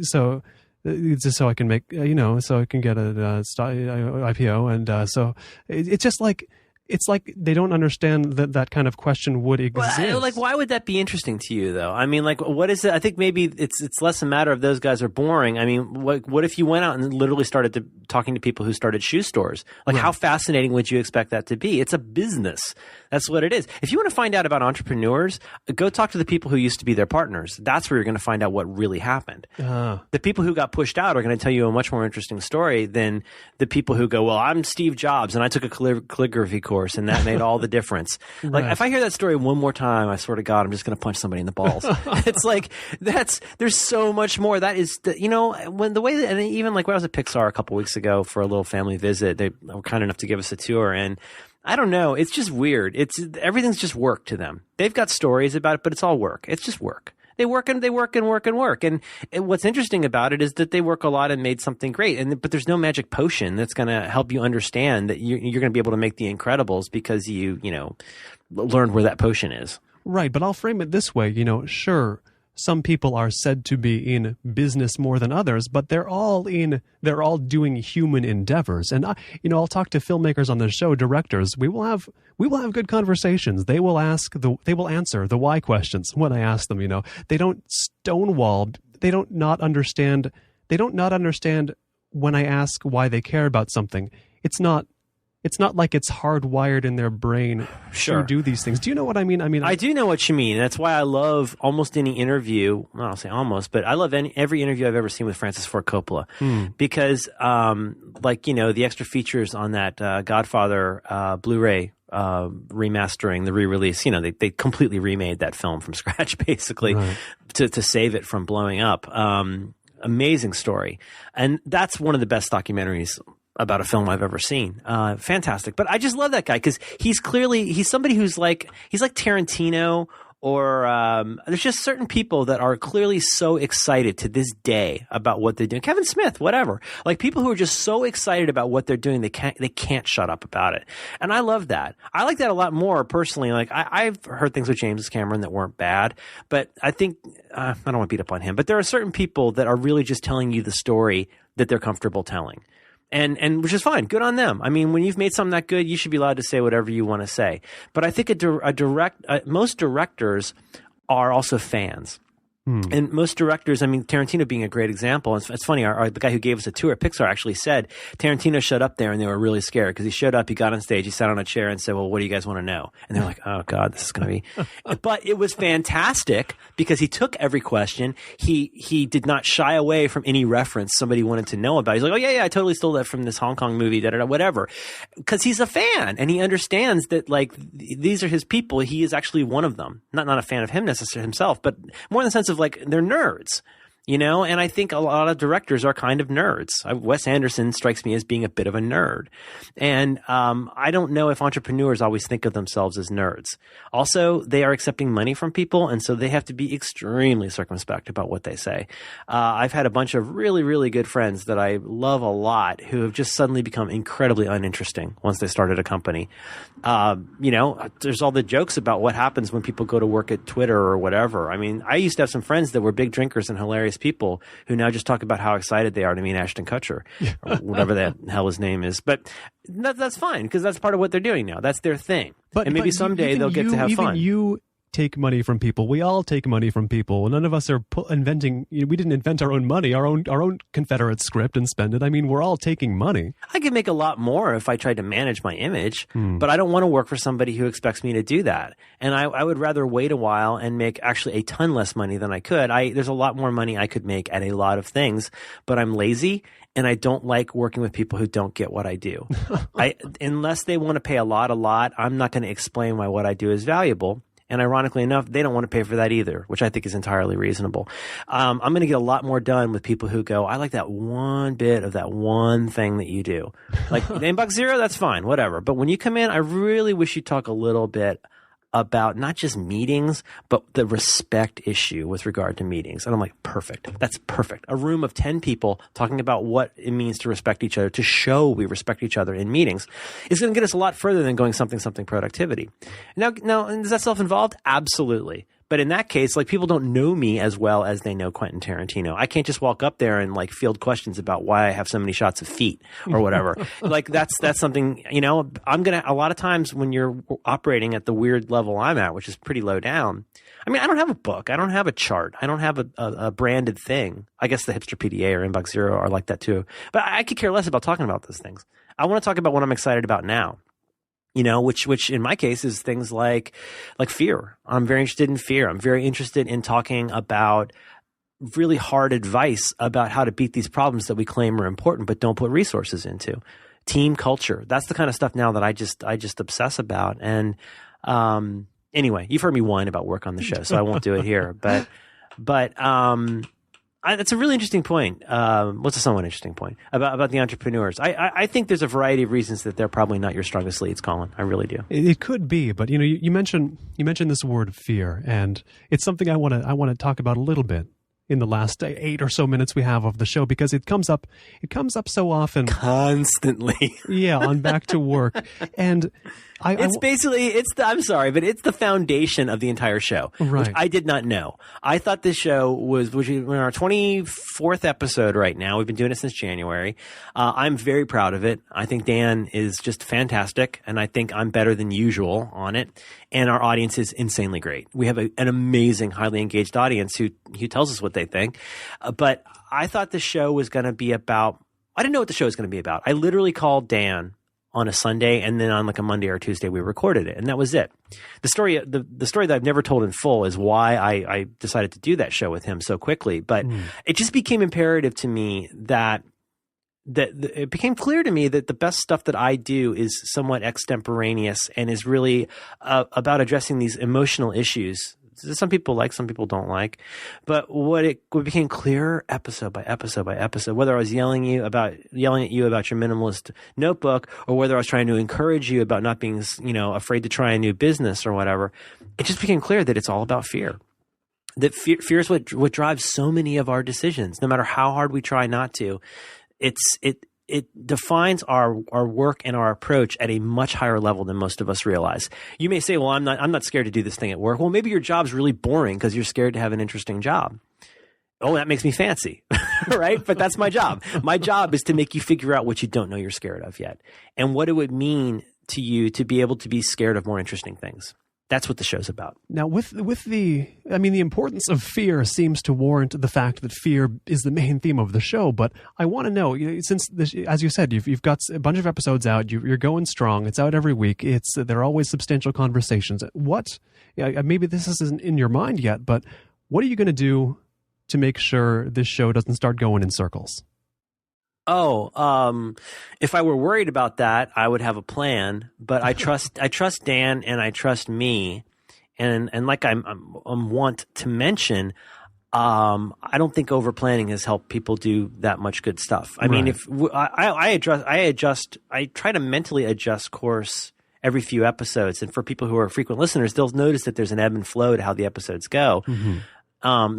So just so I can make, so I can get an IPO. And so it's just like, it's like they don't understand that kind of question would exist. Well, like, why would that be interesting to you, though? I mean, like, what is it? I think maybe it's less a matter of those guys are boring. I mean, what if you went out and literally started talking to people who started shoe stores? Like, how fascinating would you expect that to be? It's a business. That's what it is. If you want to find out about entrepreneurs, go talk to the people who used to be their partners. That's where you're going to find out what really happened. The people who got pushed out are going to tell you a much more interesting story than the people who go, well, I'm Steve Jobs and I took a calligraphy course and that made all the difference. Like, if I hear that story one more time, I swear to God, I'm just going to punch somebody in the balls. It's like, there's so much more. That is, and even like when I was at Pixar a couple weeks ago for a little family visit, they were kind enough to give us a tour, and I don't know, it's just weird. Everything's just work to them. They've got stories about it, but it's all work. It's just work. They work and work. And what's interesting about it is that they work a lot and made something great. But there's no magic potion that's going to help you understand that you're going to be able to make The Incredibles because you learned where that potion is. Right. But I'll frame it this way. Sure, some people are said to be in business more than others, but they're all doing human endeavors. And I'll talk to filmmakers on the show, directors. We will have good conversations. They will answer the why questions when I ask them. They don't stonewall. They don't not understand when I ask why they care about something. It's not like it's hardwired in their brain to do these things. Do you know what I mean? I do know what you mean. That's why I love almost any interview. Well, I'll say almost, but I love every interview I've ever seen with Francis Ford Coppola because, the extra features on that Godfather Blu-ray remastering, the re-release. They completely remade that film from scratch, basically, to save it from blowing up. Amazing story, and that's one of the best documentaries about a film I've ever seen. Fantastic. But I just love that guy because he's somebody he's like Tarantino there's just certain people that are clearly so excited to this day about what they're doing. Kevin Smith, whatever. Like people who are just so excited about what they're doing, they can't shut up about it. And I love that. I like that a lot more personally. Like I've heard things with James Cameron that weren't bad, but I think, I don't want to beat up on him, but there are certain people that are really just telling you the story that they're comfortable telling. And which is fine. Good on them. I mean, when you've made something that good, you should be allowed to say whatever you want to say. But I think most directors are also fans. And most directors, I mean, Tarantino being a great example. It's funny, the guy who gave us a tour at Pixar actually said Tarantino showed up there and they were really scared because he showed up, he got on stage, he sat on a chair and said, well, what do you guys want to know? And they're like, oh God, this is going to be. But it was fantastic because he took every question. He did not shy away from any reference somebody wanted to know about. He's like, oh yeah, I totally stole that from this Hong Kong movie, whatever. Because he's a fan and he understands that like these are his people. He is actually one of them. Not a fan of him necessarily himself, but more in the sense of like they're nerds, you know, and I think a lot of directors are kind of nerds. Wes Anderson strikes me as being a bit of a nerd. And I don't know if entrepreneurs always think of themselves as nerds. Also, they are accepting money from people, and so they have to be extremely circumspect about what they say. I've had a bunch of really, really good friends that I love a lot who have just suddenly become incredibly uninteresting once they started a company. You know, there's all the jokes about what happens when people go to work at Twitter or whatever. I mean, I used to have some friends that were big drinkers and hilarious people who now just talk about how excited they are to meet Ashton Kutcher or whatever the hell his name is. But that's fine because that's part of what they're doing now. That's their thing. And maybe someday they'll get to have fun. You take money from people. We all take money from people. None of us are inventing. We didn't invent our own money, our own Confederate script and spend it. I mean, we're all taking money. I could make a lot more if I tried to manage my image, but I don't want to work for somebody who expects me to do that. And I would rather wait a while and make actually a ton less money than I could. There's a lot more money I could make at a lot of things, but I'm lazy. And I don't like working with people who don't get what I do. Unless they want to pay a lot, I'm not going to explain why what I do is valuable. And ironically enough, they don't want to pay for that either, which I think is entirely reasonable. I'm going to get a lot more done with people who go, I like that one bit of that one thing that you do. Like $9 zero, that's fine, whatever. But when you come in, I really wish you'd talk a little bit about not just meetings, but the respect issue with regard to meetings. And I'm like, perfect. That's perfect. A room of 10 people talking about what it means to respect each other, to show we respect each other in meetings, is going to get us a lot further than going something productivity. Now, is that self-involved? Absolutely. But in that case, like people don't know me as well as they know Quentin Tarantino. I can't just walk up there and like field questions about why I have so many shots of feet or whatever. Like that's something, you know, a lot of times when you're operating at the weird level I'm at, which is pretty low down. I mean, I don't have a book. I don't have a chart. I don't have a branded thing. I guess the Hipster PDA or Inbox Zero are like that too. But I could care less about talking about those things. I want to talk about what I'm excited about now. You know, which in my case is things like fear. I'm very interested in fear. I'm very interested in talking about really hard advice about how to beat these problems that we claim are important but don't put resources into. Team culture. That's the kind of stuff now that I just obsess about. And anyway, you've heard me whine about work on the show, so I won't do it here. But that's a really interesting point. What's a somewhat interesting point about the entrepreneurs? I think there's a variety of reasons that they're probably not your strongest leads, Colin. I really do. It could be, but you know, you mentioned this word fear, and it's something I want to talk about a little bit in the last 8 or so minutes we have of the show because it comes up so often, constantly. Yeah, on Back to Work, and I'm sorry, but it's the foundation of the entire show, right? Which I did not know. I thought this show we're in our 24th episode right now. We've been doing it since January. I'm very proud of it. I think Dan is just fantastic, and I think I'm better than usual on it. And our audience is insanely great. We have an amazing, highly engaged audience who tells us what they think. But I thought the show was going to be about. I didn't know what the show was going to be about. I literally called Dan on a Sunday, and then on like a Monday or Tuesday, we recorded it, and that was it. The story that I've never told in full is why I decided to do that show with him so quickly. But it just became imperative to me that it became clear to me that the best stuff that I do is somewhat extemporaneous and is really about addressing these emotional issues Some people like, some people don't like. But what became clearer episode by episode by episode, whether I was yelling at you about your minimalist notebook, or whether I was trying to encourage you about not being, afraid to try a new business or whatever, it just became clear that it's all about fear. That fear is what drives so many of our decisions, no matter how hard we try not to. It defines our work and our approach at a much higher level than most of us realize. You may say, well, I'm not scared to do this thing at work. Well, maybe your job's really boring because you're scared to have an interesting job. Oh, that makes me fancy, right? But that's my job. My job is to make you figure out what you don't know you're scared of yet, and what it would mean to you to be able to be scared of more interesting things. That's what the show's about. Now, the importance of fear seems to warrant the fact that fear is the main theme of the show. But I want to know, since as you said, you've got a bunch of episodes out, you're going strong. It's out every week. They're always substantial conversations. Maybe this isn't in your mind yet, but what are you going to do to make sure this show doesn't start going in circles? If I were worried about that, I would have a plan, but I trust Dan and I trust me. And like I'm want to mention, I don't think over planning has helped people do that much good stuff. I mean, if I try to mentally adjust course every few episodes. And for people who are frequent listeners, they'll notice that there's an ebb and flow to how the episodes go. Mm-hmm.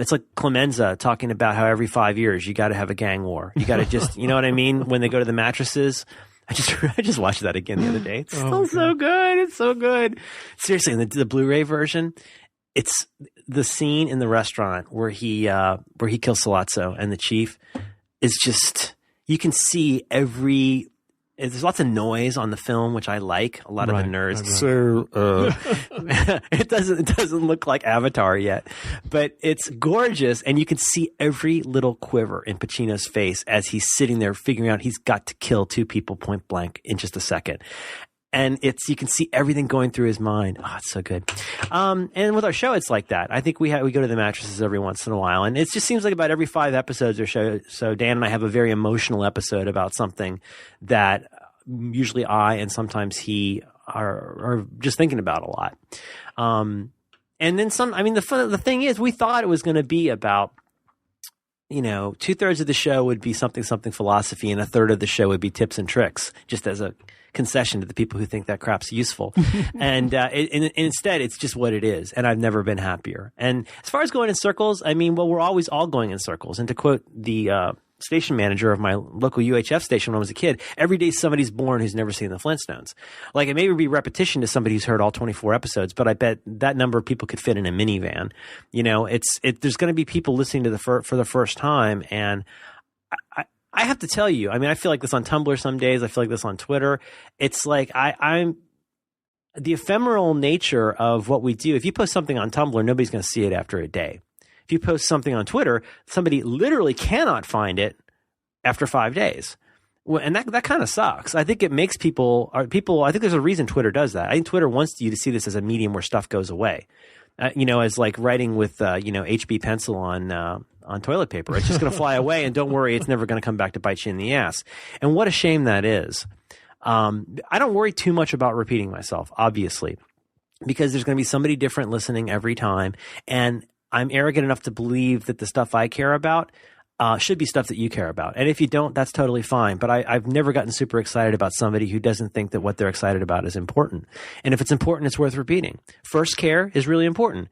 It's like Clemenza talking about how every 5 years you got to have a gang war. You got to just, you know what I mean? When they go to the mattresses, I just watched that again the other day. It's still so good. It's so good. Seriously, in the Blu-ray version, it's the scene in the restaurant where he kills Sollozzo and the chief is just, you can see there's lots of noise on the film, which I like. A lot of the nerds. So it doesn't look like Avatar yet, but it's gorgeous, and you can see every little quiver in Pacino's face as he's sitting there figuring out he's got to kill two people point blank in just a second. And you can see everything going through his mind. Oh, it's so good. And with our show, it's like that. I think we go to the mattresses every once in a while, and it just seems like about every 5 episodes or so Dan and I have a very emotional episode about something that usually I and sometimes he are just thinking about a lot. And then some. I mean, the thing is, we thought it was going to be about, 2/3 of the show would be something philosophy, and 1/3 of the show would be tips and tricks, just as a concession to the people who think that crap's useful. And instead, it's just what it is. And I've never been happier. And as far as going in circles, I mean, well, we're always all going in circles. And to quote the station manager of my local UHF station when I was a kid, every day somebody's born who's never seen the Flintstones. Like, it may be repetition to somebody who's heard all 24 episodes, but I bet that number of people could fit in a minivan. There's going to be people listening to for the first time. And I have to tell you, I mean, I feel like this on Tumblr some days. I feel like this on Twitter. It's like I'm the ephemeral nature of what we do. If you post something on Tumblr, nobody's going to see it after a day. If you post something on Twitter, somebody literally cannot find it after 5 days. Well, and that kind of sucks. I think it makes people. I think there's a reason Twitter does that. I think Twitter wants you to see this as a medium where stuff goes away. As like writing with HB pencil on toilet paper. It's just going to fly away, and don't worry, it's never going to come back to bite you in the ass. And what a shame that is. I don't worry too much about repeating myself, obviously, because there's going to be somebody different listening every time, and I'm arrogant enough to believe that the stuff I care about should be stuff that you care about. And if you don't, that's totally fine. But I've never gotten super excited about somebody who doesn't think that what they're excited about is important. And if it's important, it's worth repeating. First care is really important.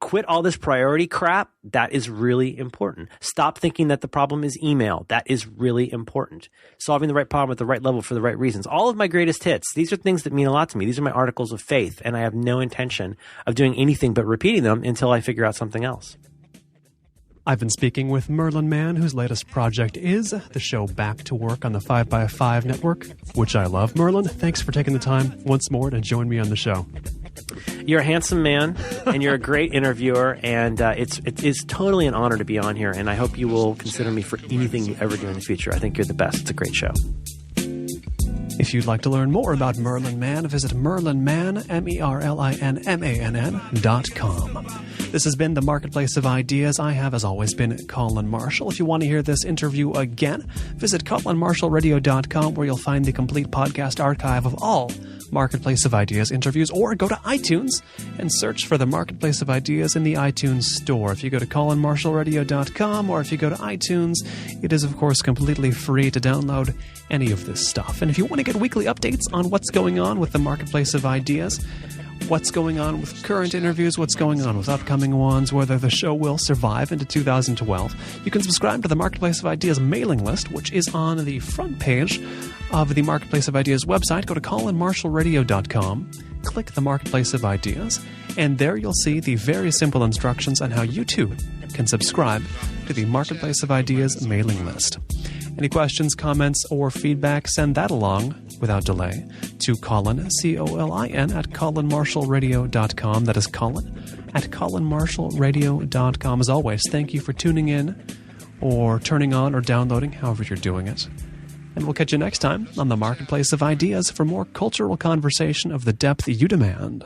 Quit all this priority crap. That is really important. Stop thinking that the problem is email. That is really important. Solving the right problem at the right level for the right reasons. All of my greatest hits, these are things that mean a lot to me. These are my articles of faith, and I have no intention of doing anything but repeating them until I figure out something else. I've been speaking with Merlin Mann, whose latest project is the show Back to Work on the 5x5 network, which I love. Merlin, thanks for taking the time once more to join me on the show. You're a handsome man, and you're a great interviewer, and it is totally an honor to be on here, and I hope you will consider me for anything you ever do in the future. I think you're the best. It's a great show. If you'd like to learn more about Merlin Mann, visit merlinmann.com. This has been the Marketplace of Ideas. I have, as always, been Colin Marshall. If you want to hear this interview again, visit colinmarshallradio.com, where you'll find the complete podcast archive of all Marketplace of Ideas interviews, or go to iTunes and search for the Marketplace of Ideas in the iTunes store. If you go to colinmarshallradio.com or if you go to iTunes, it is, of course, completely free to download any of this stuff. And if you want to get weekly updates on what's going on with the Marketplace of Ideas, what's going on with current interviews, what's going on with upcoming ones, whether the show will survive into 2012, you can subscribe to the Marketplace of Ideas mailing list, which is on the front page of the Marketplace of Ideas website. Go to colinmarshallradio.com, click the Marketplace of Ideas, and there you'll see the very simple instructions on how you too can subscribe to the Marketplace of Ideas mailing list. Any questions, comments, or feedback, send that along without delay to Colin, C-O-L-I-N, at colinmarshallradio.com. That is Colin at colinmarshallradio.com. As always, thank you for tuning in or turning on or downloading, however you're doing it. And we'll catch you next time on the Marketplace of Ideas for more cultural conversation of the depth you demand.